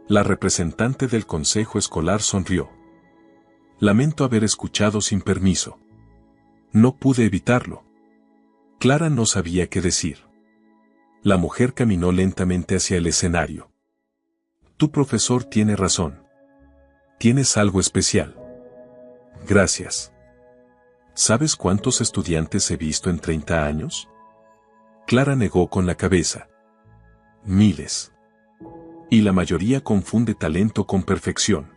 La representante del consejo escolar sonrió. Lamento haber escuchado sin permiso. No pude evitarlo. Clara no sabía qué decir. La mujer caminó lentamente hacia el escenario. Tu profesor tiene razón. Tienes algo especial. Gracias. ¿Sabes cuántos estudiantes he visto en 30 años? Clara negó con la cabeza. Miles. Y la mayoría confunde talento con perfección.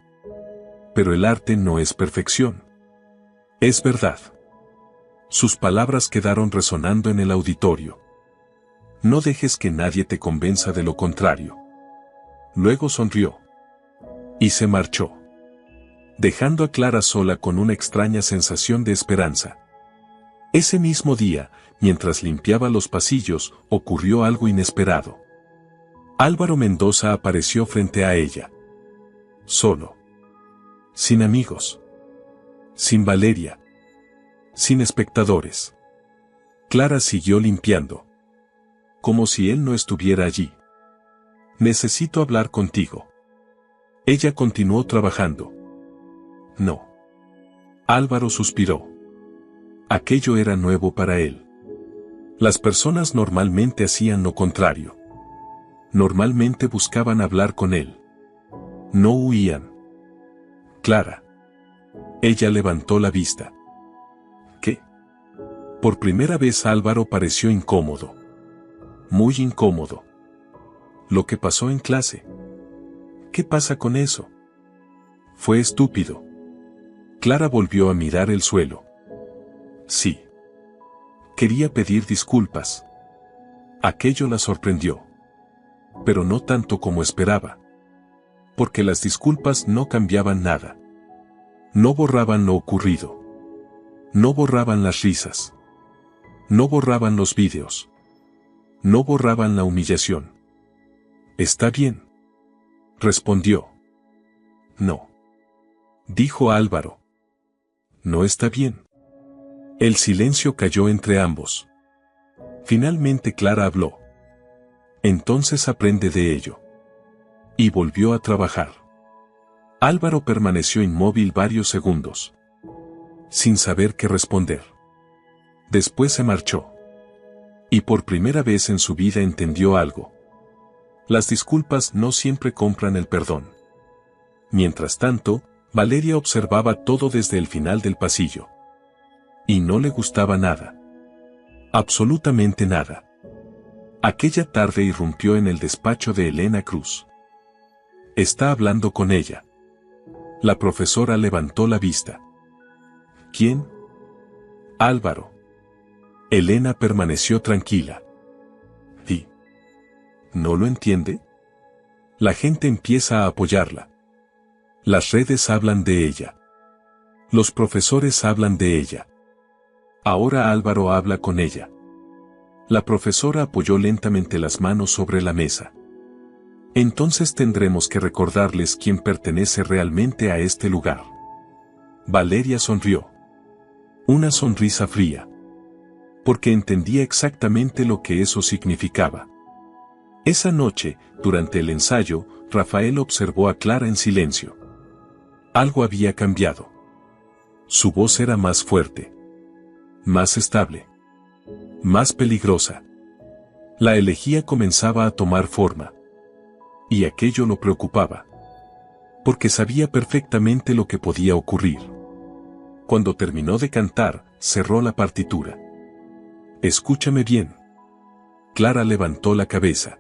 Pero el arte no es perfección. Es verdad. Sus palabras quedaron resonando en el auditorio. No dejes que nadie te convenza de lo contrario. Luego sonrió. Y se marchó. Dejando a Clara sola con una extraña sensación de esperanza. Ese mismo día, mientras limpiaba los pasillos, ocurrió algo inesperado. Álvaro Mendoza apareció frente a ella. Solo. Sin amigos. Sin Valeria. Sin espectadores. Clara siguió limpiando. como si él no estuviera allí. Necesito hablar contigo. Ella continuó trabajando. No. Álvaro suspiró. Aquello era nuevo para él. Las personas normalmente hacían lo contrario. Normalmente buscaban hablar con él. No huían. Clara. Ella levantó la vista. ¿Qué? Por primera vez Álvaro pareció incómodo. Muy incómodo. Lo que pasó en clase. ¿Qué pasa con eso? Fue estúpido. Clara volvió a mirar el suelo. Sí. Quería pedir disculpas. Aquello la sorprendió. Pero no tanto como esperaba. Porque las disculpas no cambiaban nada. No borraban lo ocurrido. No borraban las risas. No borraban los vídeos. No borraban la humillación. «Está bien», respondió. «No», dijo Álvaro. «No está bien». El silencio cayó entre ambos. Finalmente Clara habló. «Entonces aprende de ello». Y volvió a trabajar. Álvaro permaneció inmóvil varios segundos, sin saber qué responder. Después se marchó. Y por primera vez en su vida entendió algo. Las disculpas no siempre compran el perdón. Mientras tanto, Valeria observaba todo desde el final del pasillo. Y no le gustaba nada. Absolutamente nada. Aquella tarde irrumpió en el despacho de Elena Cruz. Está hablando con ella. La profesora levantó la vista. ¿Quién? Álvaro. Elena permaneció tranquila. ¿Y? ¿No lo entiende? La gente empieza a apoyarla. Las redes hablan de ella. Los profesores hablan de ella. Ahora Álvaro habla con ella. La profesora apoyó lentamente las manos sobre la mesa. Entonces tendremos que recordarles quién pertenece realmente a este lugar. Valeria sonrió. Una sonrisa fría. Porque entendía exactamente lo que eso significaba. Esa noche, durante el ensayo, Rafael observó a Clara en silencio. Algo había cambiado. Su voz era más fuerte. Más estable. Más peligrosa. La elegía comenzaba a tomar forma. Y aquello lo preocupaba. Porque sabía perfectamente lo que podía ocurrir. Cuando terminó de cantar, cerró la partitura. Escúchame bien. Clara levantó la cabeza.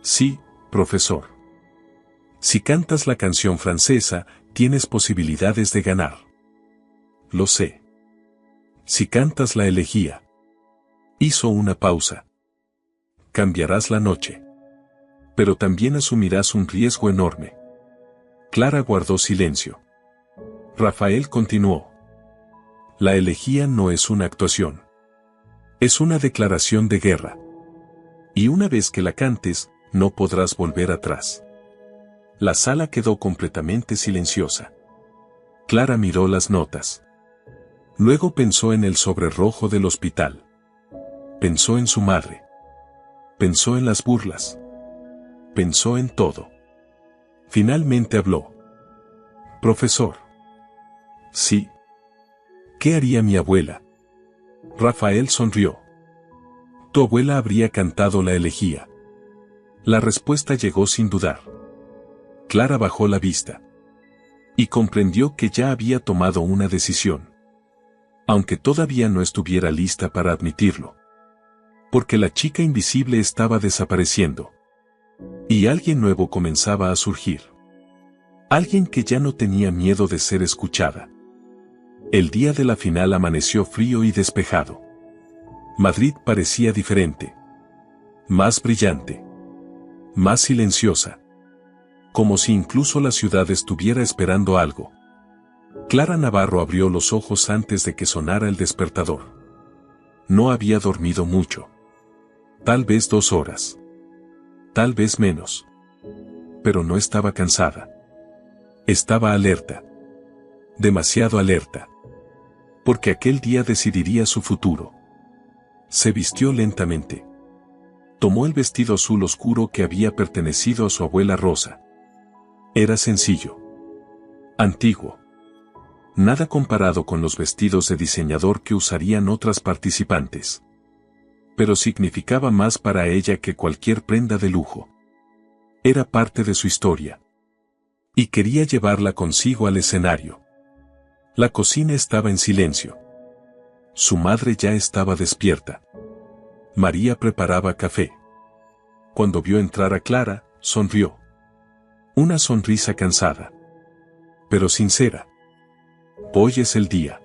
Sí, profesor. Si cantas la canción francesa, tienes posibilidades de ganar. Lo sé. Si cantas la elegía. Hizo una pausa. Cambiarás la noche. Pero también asumirás un riesgo enorme. Clara guardó silencio. Rafael continuó. La elegía no es una actuación. Es una declaración de guerra. Y una vez que la cantes, no podrás volver atrás. La sala quedó completamente silenciosa. Clara miró las notas. Luego pensó en el sobre rojo del hospital. Pensó en su madre. Pensó en las burlas. Pensó en todo. Finalmente habló. Profesor. Sí. ¿Qué haría mi abuela? Rafael sonrió. Tu abuela habría cantado la elegía. La respuesta llegó sin dudar. Clara bajó la vista. Y comprendió que ya había tomado una decisión. Aunque todavía no estuviera lista para admitirlo. Porque la chica invisible estaba desapareciendo. Y alguien nuevo comenzaba a surgir. Alguien que ya no tenía miedo de ser escuchada. El día de la final amaneció frío y despejado. Madrid parecía diferente. Más brillante. Más silenciosa. Como si incluso la ciudad estuviera esperando algo. Clara Navarro abrió los ojos antes de que sonara el despertador. No había dormido mucho. Tal vez 2 horas. Tal vez menos. Pero no estaba cansada. Estaba alerta. Demasiado alerta. Porque aquel día decidiría su futuro. Se vistió lentamente. Tomó el vestido azul oscuro que había pertenecido a su abuela Rosa. Era sencillo. Antiguo. Nada comparado con los vestidos de diseñador que usarían otras participantes. Pero significaba más para ella que cualquier prenda de lujo. Era parte de su historia. Y quería llevarla consigo al escenario. La cocina estaba en silencio. Su madre ya estaba despierta. María preparaba café. Cuando vio entrar a Clara, sonrió. Una sonrisa cansada. Pero sincera. Hoy es el día.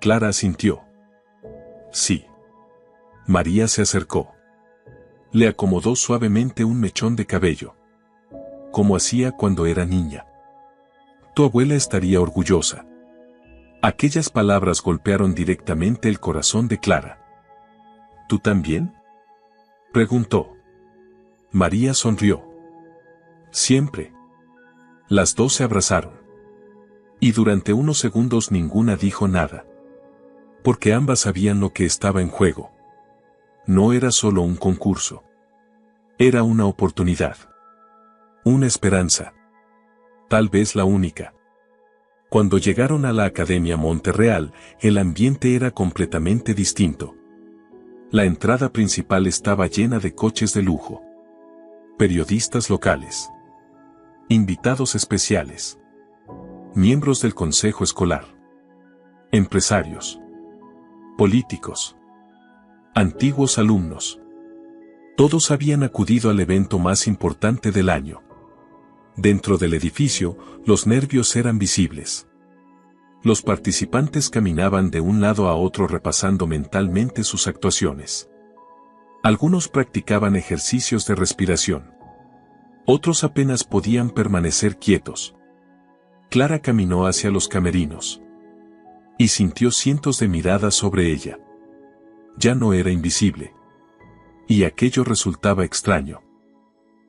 Clara asintió. Sí. María se acercó. Le acomodó suavemente un mechón de cabello. Como hacía cuando era niña. Tu abuela estaría orgullosa. Aquellas palabras golpearon directamente el corazón de Clara. ¿Tú también?, preguntó. María sonrió. Siempre. Las dos se abrazaron. Y durante unos segundos ninguna dijo nada. Porque ambas sabían lo que estaba en juego. No era solo un concurso. Era una oportunidad. Una esperanza. Tal vez la única. Cuando llegaron a la Academia Monterreal, el ambiente era completamente distinto. La entrada principal estaba llena de coches de lujo. Periodistas locales. Invitados especiales. Miembros del consejo escolar. Empresarios. Políticos. Antiguos alumnos. Todos habían acudido al evento más importante del año. Dentro del edificio, los nervios eran visibles. Los participantes caminaban de un lado a otro repasando mentalmente sus actuaciones. Algunos practicaban ejercicios de respiración. Otros apenas podían permanecer quietos. Clara caminó hacia los camerinos. Y sintió cientos de miradas sobre ella. Ya no era invisible. Y aquello resultaba extraño.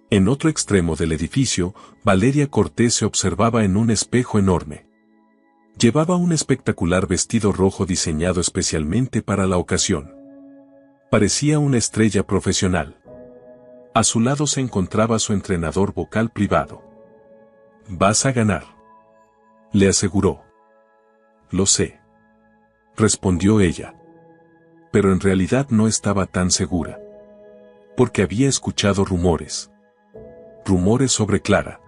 En otro extremo del edificio, Valeria Cortés se observaba en un espejo enorme. Llevaba un espectacular vestido rojo diseñado especialmente para la ocasión. Parecía una estrella profesional. A su lado se encontraba su entrenador vocal privado. «Vas a ganar», le aseguró. «Lo sé», respondió ella. Pero en realidad no estaba tan segura. Porque había escuchado rumores. Rumores sobre Clara.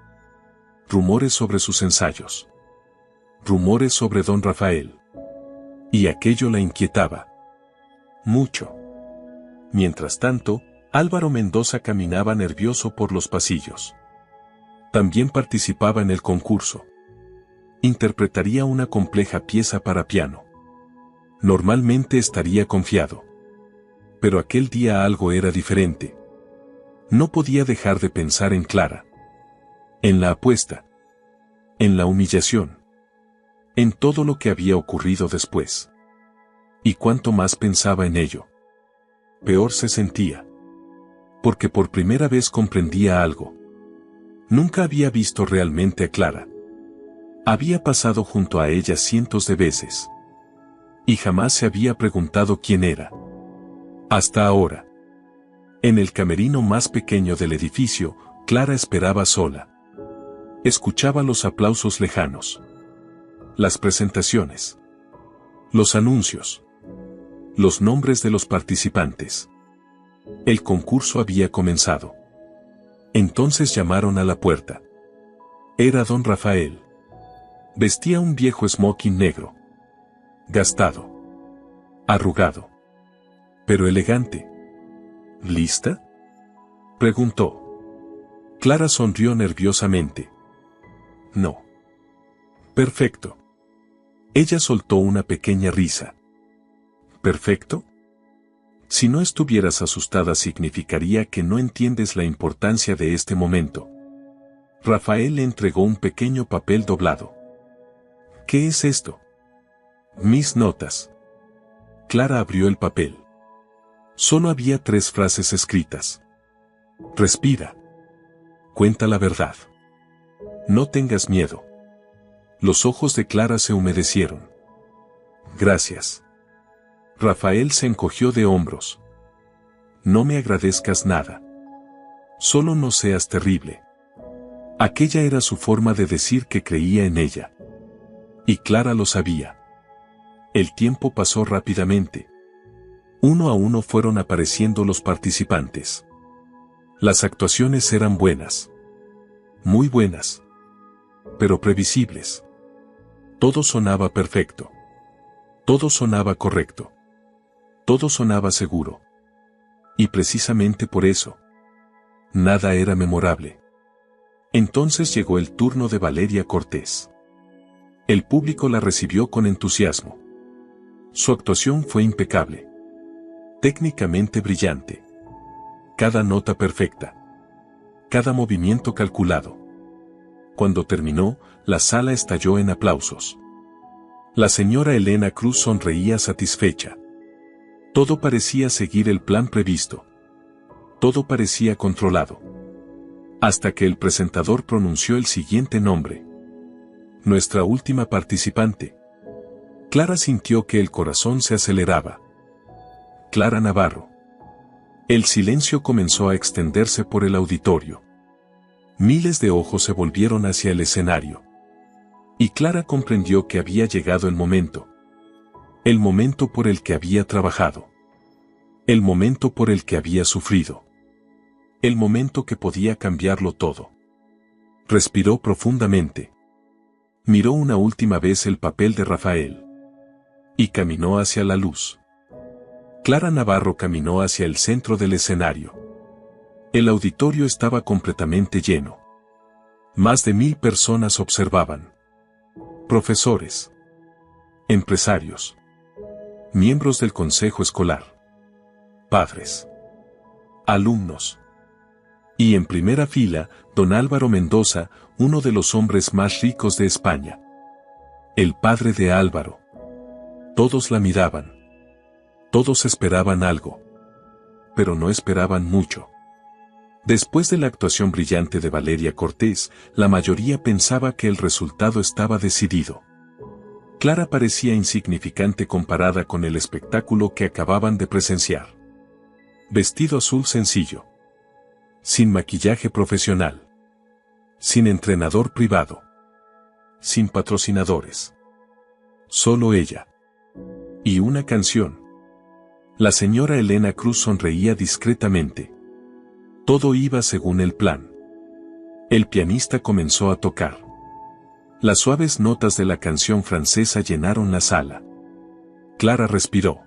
Rumores sobre sus ensayos. Rumores sobre don Rafael. Y aquello la inquietaba. Mucho. Mientras tanto, Álvaro Mendoza caminaba nervioso por los pasillos. También participaba en el concurso. Interpretaría una compleja pieza para piano. Normalmente estaría confiado. Pero aquel día algo era diferente. No podía dejar de pensar en Clara. En la apuesta. En la humillación. En todo lo que había ocurrido después. Y cuanto más pensaba en ello, peor se sentía. Porque por primera vez comprendía algo. Nunca había visto realmente a Clara. Había pasado junto a ella cientos de veces. Y jamás se había preguntado quién era. Hasta ahora. En el camerino más pequeño del edificio, Clara esperaba sola. Escuchaba los aplausos lejanos. Las presentaciones. Los anuncios. Los nombres de los participantes. El concurso había comenzado. Entonces llamaron a la puerta. Era don Rafael. Vestía un viejo smoking negro. Gastado. Arrugado. Pero elegante. ¿Lista?, preguntó. Clara sonrió nerviosamente. No. Perfecto. Ella soltó una pequeña risa. ¿Perfecto? Si no estuvieras asustada significaría que no entiendes la importancia de este momento. Rafael le entregó un pequeño papel doblado. ¿Qué es esto? Mis notas. Clara abrió el papel. Solo había 3 frases escritas. Respira. Cuenta la verdad. No tengas miedo. Los ojos de Clara se humedecieron. Gracias. Rafael se encogió de hombros. No me agradezcas nada. Solo no seas terrible. Aquella era su forma de decir que creía en ella. Y Clara lo sabía. El tiempo pasó rápidamente. Uno a uno fueron apareciendo los participantes. Las actuaciones eran buenas. Muy buenas. Pero previsibles. Todo sonaba perfecto. Todo sonaba correcto. Todo sonaba seguro. Y precisamente por eso, nada era memorable. Entonces llegó el turno de Valeria Cortés. El público la recibió con entusiasmo. Su actuación fue impecable. Técnicamente brillante. Cada nota perfecta. Cada movimiento calculado. Cuando terminó, la sala estalló en aplausos. La señora Elena Cruz sonreía satisfecha. Todo parecía seguir el plan previsto. Todo parecía controlado. Hasta que el presentador pronunció el siguiente nombre. Nuestra última participante. Clara sintió que el corazón se aceleraba. Clara Navarro. El silencio comenzó a extenderse por el auditorio. Miles de ojos se volvieron hacia el escenario. Y Clara comprendió que había llegado el momento. El momento por el que había trabajado. El momento por el que había sufrido. El momento que podía cambiarlo todo. Respiró profundamente. Miró una última vez el papel de Rafael. Y caminó hacia la luz. Clara Navarro caminó hacia el centro del escenario. El auditorio estaba completamente lleno. Más de 1000 personas observaban. Profesores. Empresarios. Miembros del consejo escolar. Padres. Alumnos. Y en primera fila, don Álvaro Mendoza, uno de los hombres más ricos de España. El padre de Álvaro. Todos la miraban. Todos esperaban algo. Pero no esperaban mucho. Después de la actuación brillante de Valeria Cortés, la mayoría pensaba que el resultado estaba decidido. Clara parecía insignificante comparada con el espectáculo que acababan de presenciar. Vestido azul sencillo. Sin maquillaje profesional. Sin entrenador privado. Sin patrocinadores. Solo ella. Y una canción. La señora Elena Cruz sonreía discretamente. Todo iba según el plan. El pianista comenzó a tocar. Las suaves notas de la canción francesa llenaron la sala. Clara respiró.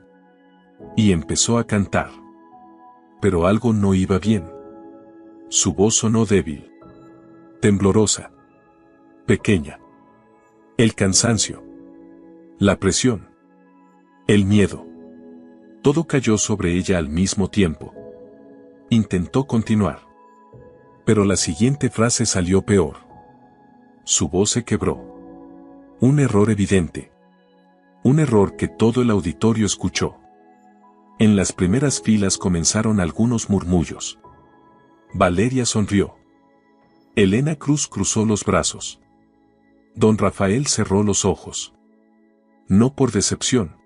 Y empezó a cantar. Pero algo no iba bien. Su voz sonó débil. Temblorosa. Pequeña. El cansancio. La presión. El miedo. Todo cayó sobre ella al mismo tiempo. Intentó continuar. Pero la siguiente frase salió peor. Su voz se quebró. Un error evidente. Un error que todo el auditorio escuchó. En las primeras filas comenzaron algunos murmullos. Valeria sonrió. Elena Cruz cruzó los brazos. Don Rafael cerró los ojos. No por decepción.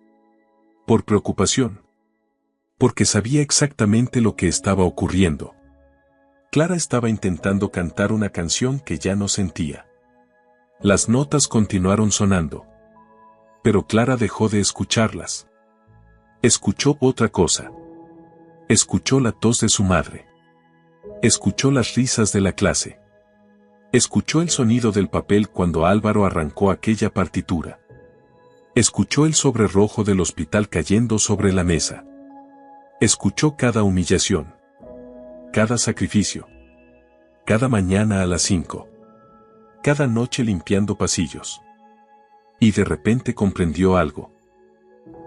Por preocupación. Porque sabía exactamente lo que estaba ocurriendo. Clara estaba intentando cantar una canción que ya no sentía. Las notas continuaron sonando. Pero Clara dejó de escucharlas. Escuchó otra cosa. Escuchó la tos de su madre. Escuchó las risas de la clase. Escuchó el sonido del papel cuando Álvaro arrancó aquella partitura. Escuchó el sobre rojo del hospital cayendo sobre la mesa. Escuchó cada humillación. Cada sacrificio. Cada mañana a las 5. Cada noche limpiando pasillos. Y de repente comprendió algo.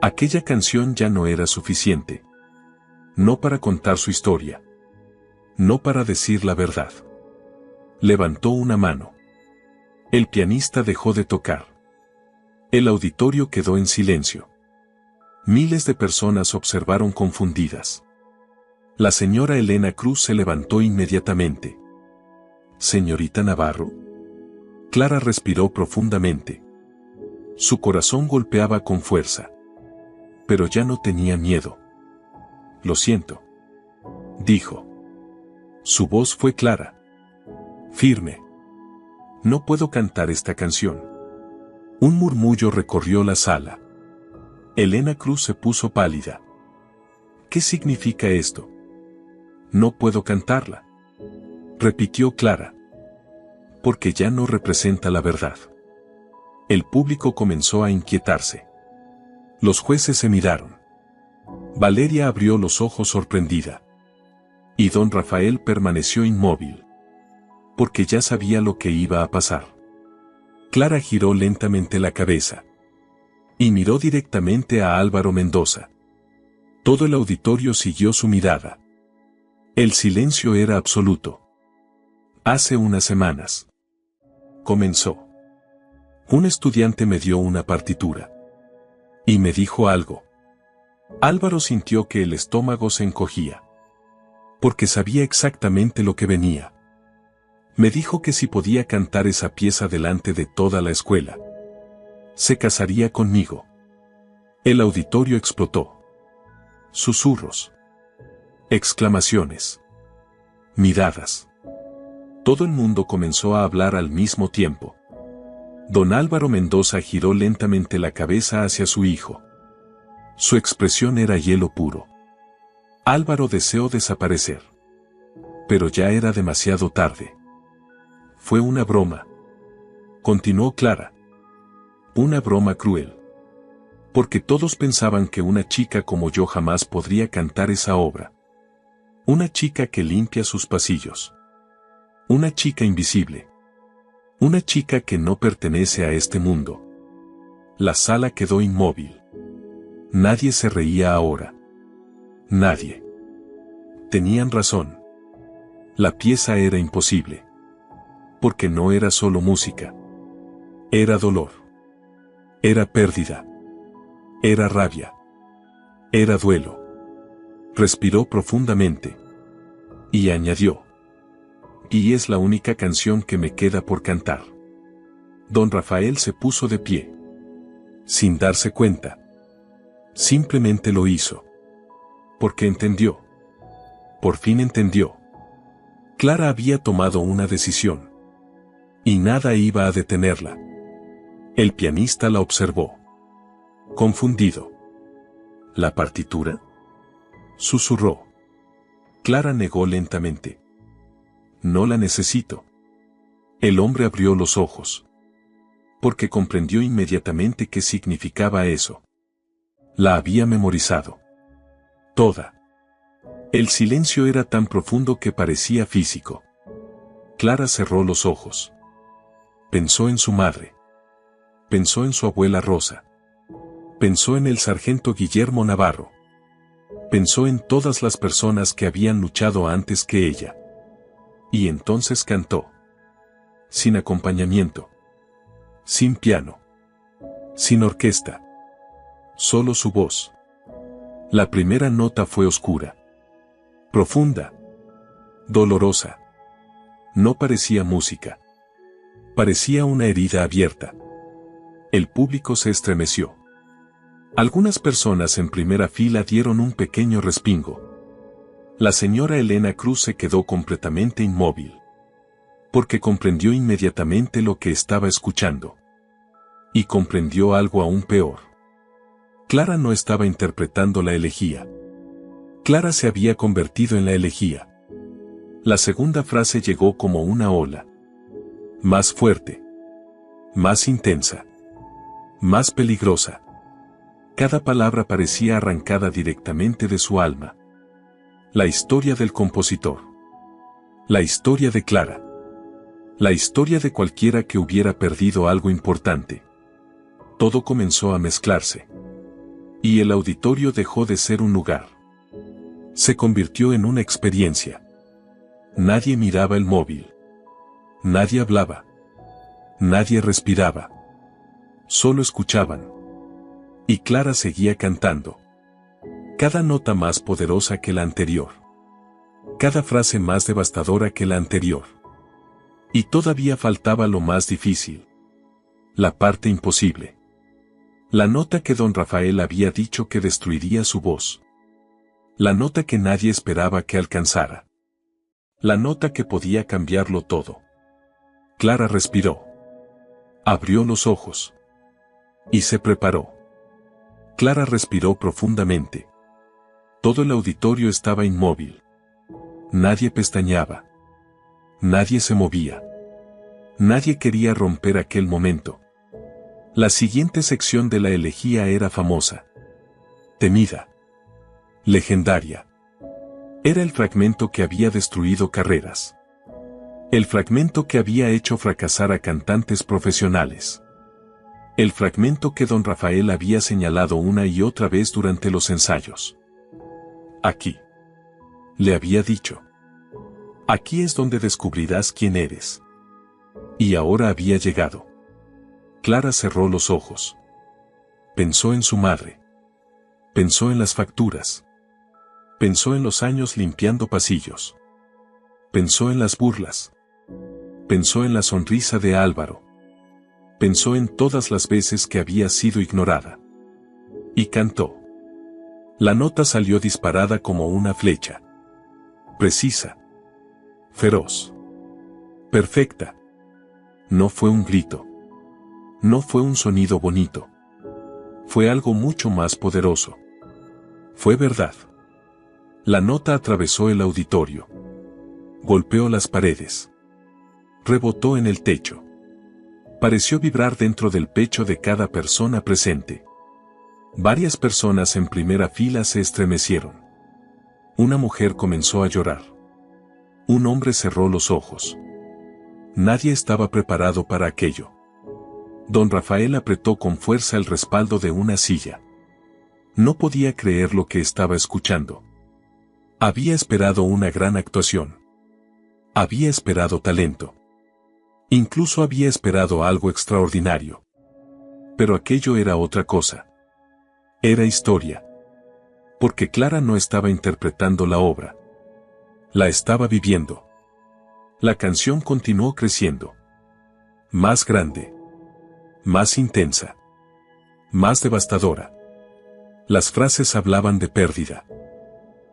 Aquella canción ya no era suficiente. No para contar su historia. No para decir la verdad. Levantó una mano. El pianista dejó de tocar. El auditorio quedó en silencio. Miles de personas observaron confundidas. La señora Elena Cruz se levantó inmediatamente. Señorita Navarro. Clara respiró profundamente. Su corazón golpeaba con fuerza. Pero ya no tenía miedo. Lo siento. dijo. Su voz fue clara, firme. No puedo cantar esta canción. Un murmullo recorrió la sala. Elena Cruz se puso pálida. ¿Qué significa esto? No puedo cantarla, repitió Clara. Porque ya no representa la verdad. El público comenzó a inquietarse. Los jueces se miraron. Valeria abrió los ojos sorprendida. Y don Rafael permaneció inmóvil. Porque ya sabía lo que iba a pasar. Clara giró lentamente la cabeza. Y miró directamente a Álvaro Mendoza. Todo el auditorio siguió su mirada. El silencio era absoluto. Hace unas semanas. Comenzó. Un estudiante me dio una partitura. Y me dijo algo. Álvaro sintió que el estómago se encogía. Porque sabía exactamente lo que venía. Me dijo que si podía cantar esa pieza delante de toda la escuela, se casaría conmigo. El auditorio explotó. Susurros. Exclamaciones. Miradas. Todo el mundo comenzó a hablar al mismo tiempo. Don Álvaro Mendoza giró lentamente la cabeza hacia su hijo. Su expresión era hielo puro. Álvaro deseó desaparecer. Pero ya era demasiado tarde. Fue una broma. Continuó Clara. Una broma cruel. Porque todos pensaban que una chica como yo jamás podría cantar esa obra. Una chica que limpia sus pasillos. Una chica invisible. Una chica que no pertenece a este mundo. La sala quedó inmóvil. Nadie se reía ahora. Nadie. Tenían razón. La pieza era imposible. Porque no era solo música. Era dolor. Era pérdida. Era rabia. Era duelo. Respiró profundamente. Y añadió. Y es la única canción que me queda por cantar. Don Rafael se puso de pie. Sin darse cuenta. Simplemente lo hizo. Porque entendió. Por fin entendió. Clara había tomado una decisión. Y nada iba a detenerla. El pianista la observó. Confundido. ¿La partitura? Susurró. Clara negó lentamente. No la necesito. El hombre abrió los ojos. Porque comprendió inmediatamente qué significaba eso. La había memorizado. Toda. El silencio era tan profundo que parecía físico. Clara cerró los ojos. Pensó en su madre. Pensó en su abuela Rosa. Pensó en el sargento Guillermo Navarro. Pensó en todas las personas que habían luchado antes que ella. Y entonces cantó. Sin acompañamiento. Sin piano. Sin orquesta. Solo su voz. La primera nota fue oscura. Profunda. Dolorosa. No parecía música. Parecía una herida abierta. El público se estremeció. Algunas personas en primera fila dieron un pequeño respingo. La señora Elena Cruz se quedó completamente inmóvil. Porque comprendió inmediatamente lo que estaba escuchando. Y comprendió algo aún peor. Clara no estaba interpretando la elegía. Clara se había convertido en la elegía. La segunda frase llegó como una ola. Más fuerte. Más intensa. Más peligrosa. Cada palabra parecía arrancada directamente de su alma. La historia del compositor. La historia de Clara. La historia de cualquiera que hubiera perdido algo importante. Todo comenzó a mezclarse. Y el auditorio dejó de ser un lugar. Se convirtió en una experiencia. Nadie miraba el móvil. Nadie hablaba. Nadie respiraba. Solo escuchaban. Y Clara seguía cantando. Cada nota más poderosa que la anterior. Cada frase más devastadora que la anterior. Y todavía faltaba lo más difícil. La parte imposible. La nota que don Rafael había dicho que destruiría su voz. La nota que nadie esperaba que alcanzara. La nota que podía cambiarlo todo. Clara respiró. Abrió los ojos. Y se preparó. Clara respiró profundamente. Todo el auditorio estaba inmóvil. Nadie pestañeaba. Nadie se movía. Nadie quería romper aquel momento. La siguiente sección de la elegía era famosa. Temida. Legendaria. Era el fragmento que había destruido carreras. El fragmento que había hecho fracasar a cantantes profesionales. El fragmento que don Rafael había señalado una y otra vez durante los ensayos. Aquí. Le había dicho. Aquí es donde descubrirás quién eres. Y ahora había llegado. Clara cerró los ojos. Pensó en su madre. Pensó en las facturas. Pensó en los años limpiando pasillos. Pensó en las burlas. Pensó en la sonrisa de Álvaro. Pensó en todas las veces que había sido ignorada. Y cantó. La nota salió disparada como una flecha. Precisa. Feroz. Perfecta. No fue un grito. No fue un sonido bonito. Fue algo mucho más poderoso. Fue verdad. La nota atravesó el auditorio. Golpeó las paredes. Rebotó en el techo. Pareció vibrar dentro del pecho de cada persona presente. Varias personas en primera fila se estremecieron. Una mujer comenzó a llorar. Un hombre cerró los ojos. Nadie estaba preparado para aquello. Don Rafael apretó con fuerza el respaldo de una silla. No podía creer lo que estaba escuchando. Había esperado una gran actuación. Había esperado talento. Incluso había esperado algo extraordinario. Pero aquello era otra cosa. Era historia. Porque Clara no estaba interpretando la obra. La estaba viviendo. La canción continuó creciendo. Más grande. Más intensa. Más devastadora. Las frases hablaban de pérdida.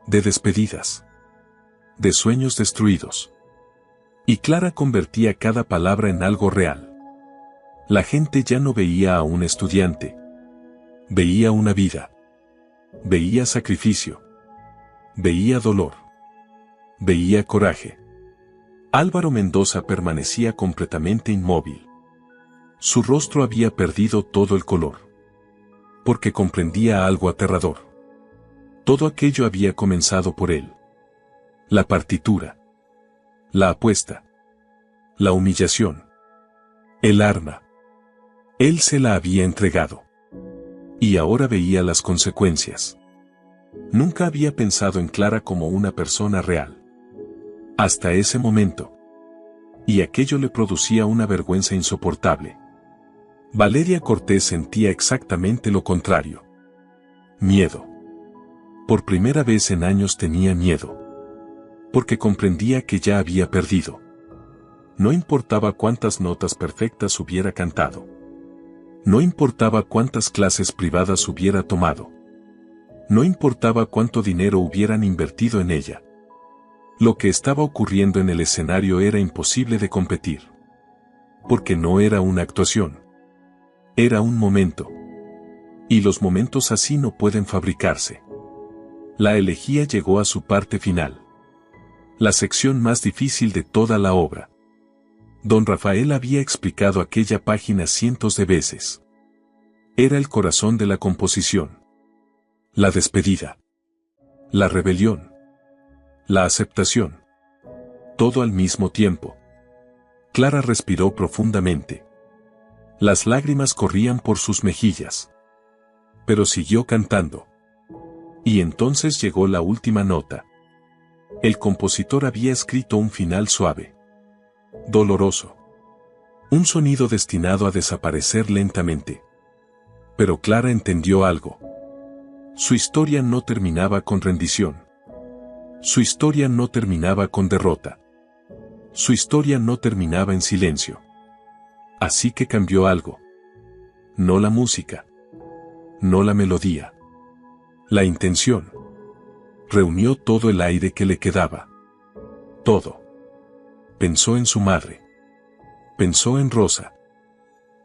De despedidas. De sueños destruidos. Y Clara convertía cada palabra en algo real. La gente ya no veía a un estudiante. Veía una vida. Veía sacrificio. Veía dolor. Veía coraje. Álvaro Mendoza permanecía completamente inmóvil. Su rostro había perdido todo el color. Porque comprendía algo aterrador. Todo aquello había comenzado por él. La partitura. La apuesta. La humillación. El arma. Él se la había entregado. Y ahora veía las consecuencias. Nunca había pensado en Clara como una persona real. Hasta ese momento. Y aquello le producía una vergüenza insoportable. Valeria Cortés sentía exactamente lo contrario. Miedo. Por primera vez en años tenía miedo. Porque comprendía que ya había perdido. No importaba cuántas notas perfectas hubiera cantado. No importaba cuántas clases privadas hubiera tomado. No importaba cuánto dinero hubieran invertido en ella. Lo que estaba ocurriendo en el escenario era imposible de competir. Porque no era una actuación. Era un momento. Y los momentos así no pueden fabricarse. La elegía llegó a su parte final. La sección más difícil de toda la obra. Don Rafael había explicado aquella página cientos de veces. Era el corazón de la composición. La despedida. La rebelión. La aceptación. Todo al mismo tiempo. Clara respiró profundamente. Las lágrimas corrían por sus mejillas. Pero siguió cantando. Y entonces llegó la última nota. El compositor había escrito un final suave. Doloroso. Un sonido destinado a desaparecer lentamente. Pero Clara entendió algo. Su historia no terminaba con rendición. Su historia no terminaba con derrota. Su historia no terminaba en silencio. Así que cambió algo. No la música. No la melodía. La intención. Reunió todo el aire que le quedaba. Todo. Pensó en su madre. Pensó en Rosa.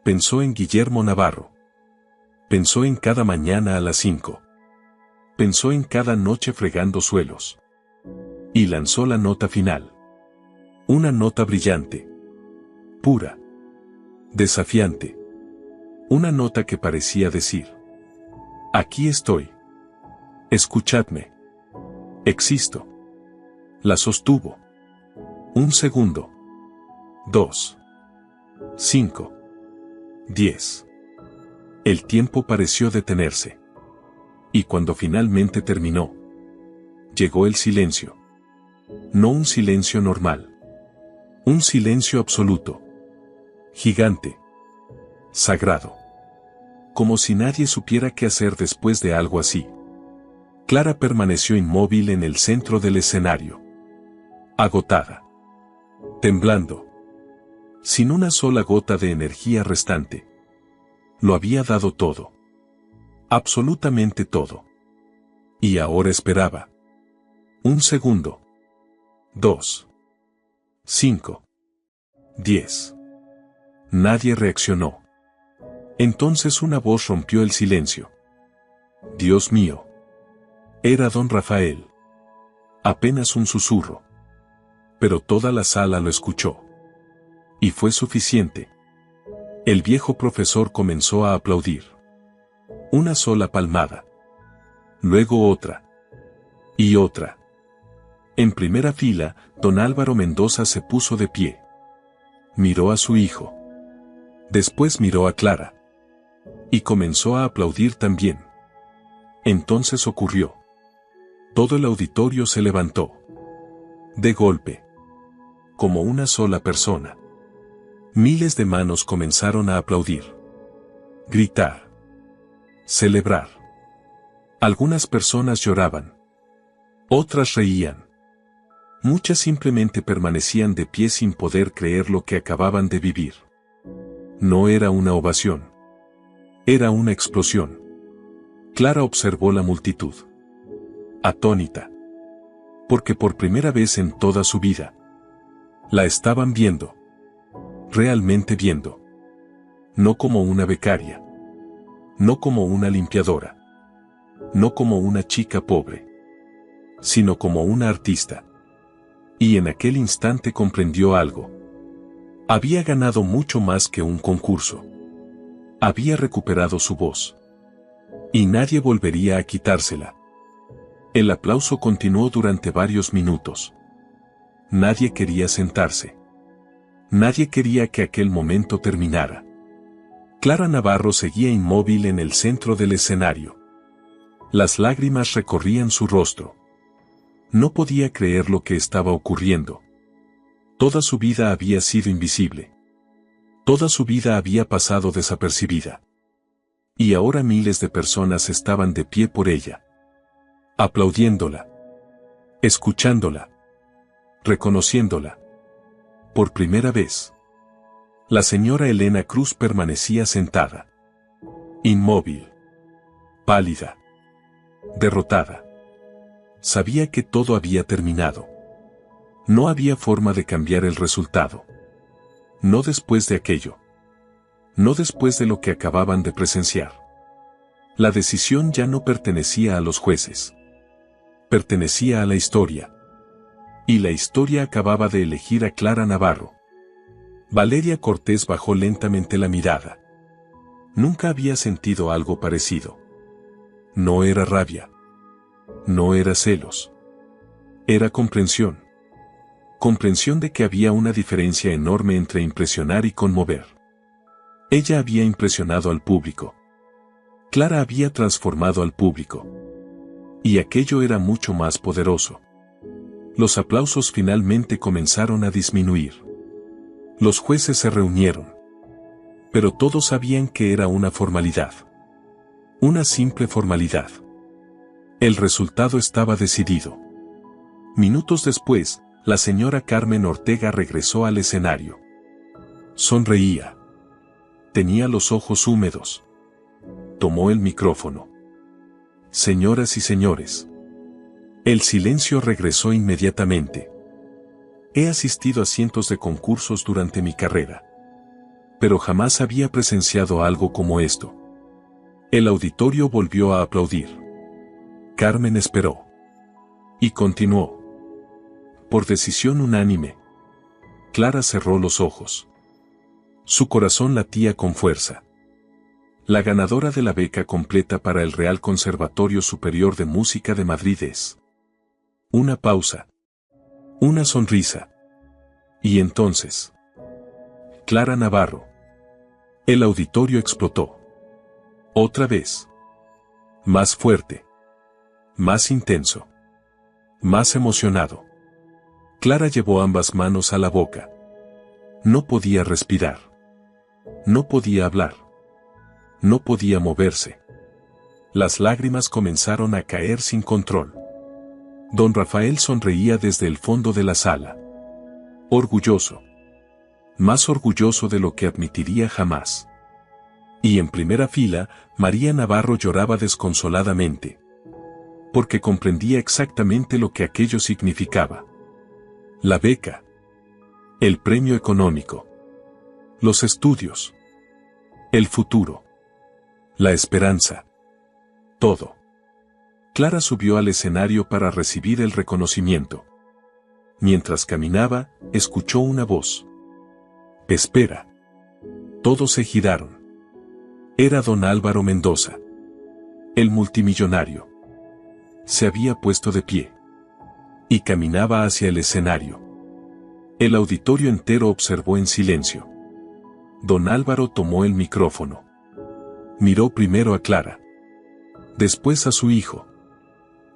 Pensó en Guillermo Navarro. Pensó en cada mañana a las 5. Pensó en cada noche fregando suelos. Y lanzó la nota final. Una nota brillante. Pura. Desafiante. Una nota que parecía decir: aquí estoy. Escuchadme. Existo. La sostuvo. 1 segundo. 2. 5. 10. El tiempo pareció detenerse. Y cuando finalmente terminó, llegó el silencio. No un silencio normal. Un silencio absoluto. Gigante. Sagrado. Como si nadie supiera qué hacer después de algo así. Clara permaneció inmóvil en el centro del escenario. Agotada. Temblando. Sin una sola gota de energía restante. Lo había dado todo. Absolutamente todo. Y ahora esperaba. 1 segundo. 2. 5. 10. Nadie reaccionó. Entonces una voz rompió el silencio. Dios mío. Era don Rafael. Apenas un susurro. Pero toda la sala lo escuchó. Y fue suficiente. El viejo profesor comenzó a aplaudir. Una sola palmada. Luego otra. Y otra. En primera fila, don Álvaro Mendoza se puso de pie. Miró a su hijo. Después miró a Clara. Y comenzó a aplaudir también. Entonces ocurrió. Todo el auditorio se levantó. De golpe. Como una sola persona. Miles de manos comenzaron a aplaudir. Gritar. Celebrar. Algunas personas lloraban. Otras reían. Muchas simplemente permanecían de pie sin poder creer lo que acababan de vivir. No era una ovación. Era una explosión. Clara observó la multitud. Atónita. Porque por primera vez en toda su vida, la estaban viendo. Realmente viendo. No como una becaria. No como una limpiadora. No como una chica pobre. Sino como una artista. Y en aquel instante comprendió algo. Había ganado mucho más que un concurso. Había recuperado su voz. Y nadie volvería a quitársela. El aplauso continuó durante varios minutos. Nadie quería sentarse. Nadie quería que aquel momento terminara. Clara Navarro seguía inmóvil en el centro del escenario. Las lágrimas recorrían su rostro. No podía creer lo que estaba ocurriendo. Toda su vida había sido invisible. Toda su vida había pasado desapercibida. Y ahora miles de personas estaban de pie por ella. Aplaudiéndola. Escuchándola. Reconociéndola. Por primera vez. La señora Elena Cruz permanecía sentada. Inmóvil. Pálida. Derrotada. Sabía que todo había terminado. No había forma de cambiar el resultado. No después de aquello. No después de lo que acababan de presenciar. La decisión ya no pertenecía a los jueces. Pertenecía a la historia. Y la historia acababa de elegir a Clara Navarro. Valeria Cortés bajó lentamente la mirada. Nunca había sentido algo parecido. No era rabia. No era celos. Era comprensión. Comprensión de que había una diferencia enorme entre impresionar y conmover. Ella había impresionado al público. Clara había transformado al público. Y aquello era mucho más poderoso. Los aplausos finalmente comenzaron a disminuir. Los jueces se reunieron. Pero todos sabían que era una formalidad. Una simple formalidad. El resultado estaba decidido. Minutos después, la señora Carmen Ortega regresó al escenario. Sonreía. Tenía los ojos húmedos. Tomó el micrófono. Señoras y señores. El silencio regresó inmediatamente. He asistido a cientos de concursos durante mi carrera. Pero jamás había presenciado algo como esto. El auditorio volvió a aplaudir. Carmen esperó. Y continuó. Por decisión unánime. Clara cerró los ojos. Su corazón latía con fuerza. La ganadora de la beca completa para el Real Conservatorio Superior de Música de Madrid es. Una pausa. Una sonrisa. Y entonces. Clara Navarro. El auditorio explotó. Otra vez. Más fuerte. Más intenso. Más emocionado. Clara llevó ambas manos a la boca. No podía respirar. No podía hablar. No podía moverse. Las lágrimas comenzaron a caer sin control. Don Rafael sonreía desde el fondo de la sala. Orgulloso. Más orgulloso de lo que admitiría jamás. Y en primera fila, María Navarro lloraba desconsoladamente. Porque comprendía exactamente lo que aquello significaba. La beca. El premio económico. Los estudios. El futuro. La esperanza. Todo. Clara subió al escenario para recibir el reconocimiento. Mientras caminaba, escuchó una voz. Espera. Todos se giraron. Era don Álvaro Mendoza. El multimillonario. Se había puesto de pie. Y caminaba hacia el escenario. El auditorio entero observó en silencio. Don Álvaro tomó el micrófono. Miró primero a Clara. Después a su hijo.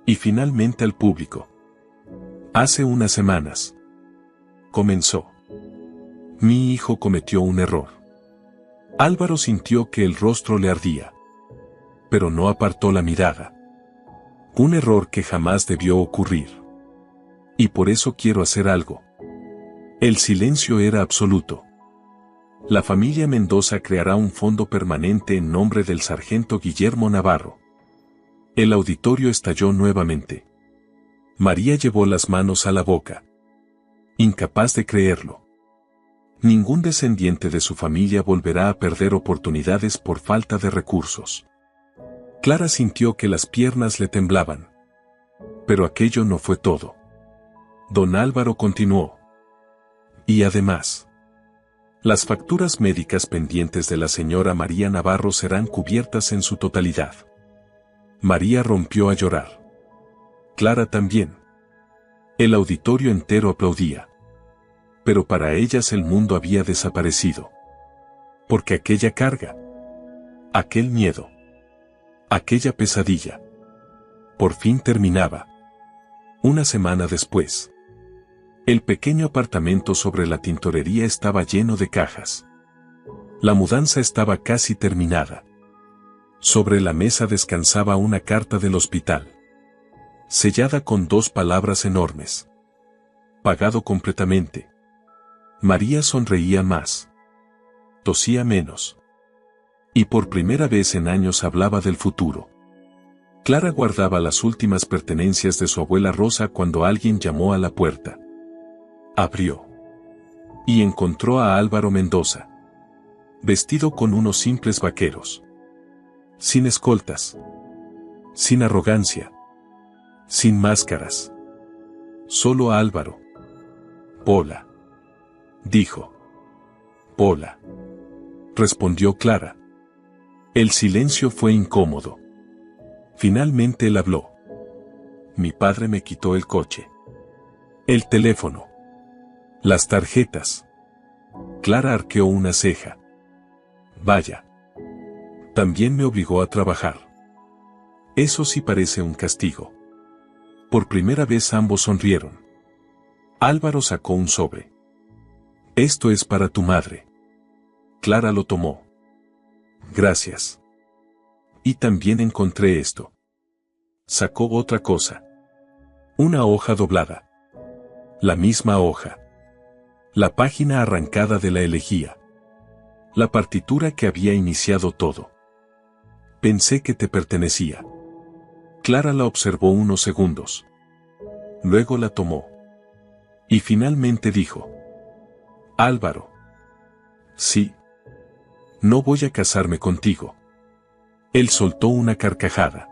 Y finalmente al público. Hace unas semanas. Comenzó. Mi hijo cometió un error. Álvaro sintió que el rostro le ardía. Pero no apartó la mirada. Un error que jamás debió ocurrir. Y por eso quiero hacer algo. El silencio era absoluto. La familia Mendoza creará un fondo permanente en nombre del sargento Guillermo Navarro. El auditorio estalló nuevamente. María llevó las manos a la boca. Incapaz de creerlo. Ningún descendiente de su familia volverá a perder oportunidades por falta de recursos. Clara sintió que las piernas le temblaban. Pero aquello no fue todo. Don Álvaro continuó. Y además, las facturas médicas pendientes de la señora María Navarro serán cubiertas en su totalidad. María rompió a llorar. Clara también. El auditorio entero aplaudía. Pero para ellas el mundo había desaparecido. Porque aquella carga, aquel miedo, aquella pesadilla, por fin terminaba. Una semana después, el pequeño apartamento sobre la tintorería estaba lleno de cajas. La mudanza estaba casi terminada. Sobre la mesa descansaba una carta del hospital. Sellada con 2 palabras enormes. Pagado completamente. María sonreía más. Tosía menos. Y por primera vez en años hablaba del futuro. Clara guardaba las últimas pertenencias de su abuela Rosa cuando alguien llamó a la puerta. Abrió. Y encontró a Álvaro Mendoza. Vestido con unos simples vaqueros. Sin escoltas. Sin arrogancia. Sin máscaras. Solo a Álvaro. Pola. Dijo. Pola. Respondió Clara. El silencio fue incómodo. Finalmente él habló. Mi padre me quitó el coche. El teléfono. Las tarjetas. Clara arqueó una ceja. Vaya. También me obligó a trabajar. Eso sí parece un castigo. Por primera vez ambos sonrieron. Álvaro sacó un sobre. Esto es para tu madre. Clara lo tomó. Gracias. Y también encontré esto. Sacó otra cosa. Una hoja doblada. La misma hoja. La página arrancada de la elegía. La partitura que había iniciado todo. Pensé que te pertenecía. Clara la observó unos segundos. Luego la tomó. Y finalmente dijo: Álvaro. Sí. No voy a casarme contigo. Él soltó una carcajada.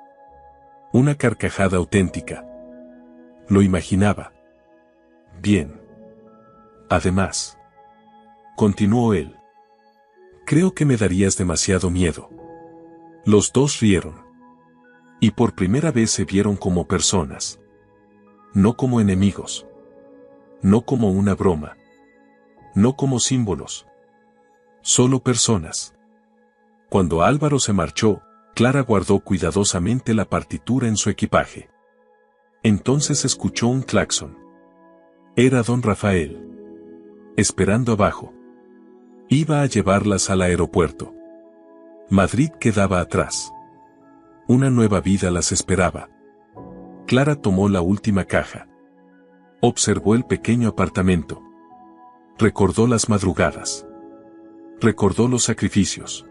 Una carcajada auténtica. Lo imaginaba. Bien. Además, continuó él, creo que me darías demasiado miedo. Los dos rieron. Y por primera vez se vieron como personas. No como enemigos. No como una broma. No como símbolos. Solo personas. Cuando Álvaro se marchó, Clara guardó cuidadosamente la partitura en su equipaje. Entonces escuchó un claxon. Era don Rafael. Esperando abajo. Iba a llevarlas al aeropuerto. Madrid quedaba atrás. Una nueva vida las esperaba. Clara tomó la última caja. Observó el pequeño apartamento. Recordó las madrugadas. Recordó los sacrificios.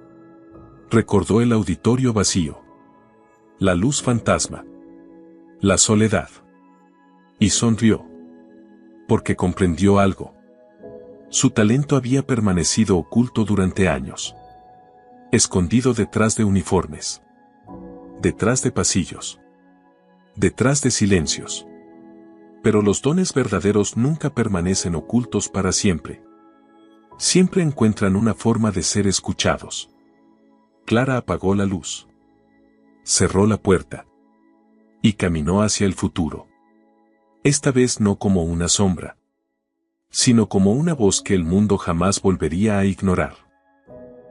Recordó el auditorio vacío. La luz fantasma. La soledad. Y sonrió. Porque comprendió algo. Su talento había permanecido oculto durante años. Escondido detrás de uniformes. Detrás de pasillos. Detrás de silencios. Pero los dones verdaderos nunca permanecen ocultos para siempre. Siempre encuentran una forma de ser escuchados. Clara apagó la luz. Cerró la puerta. Y caminó hacia el futuro. Esta vez no como una sombra, sino como una voz que el mundo jamás volvería a ignorar.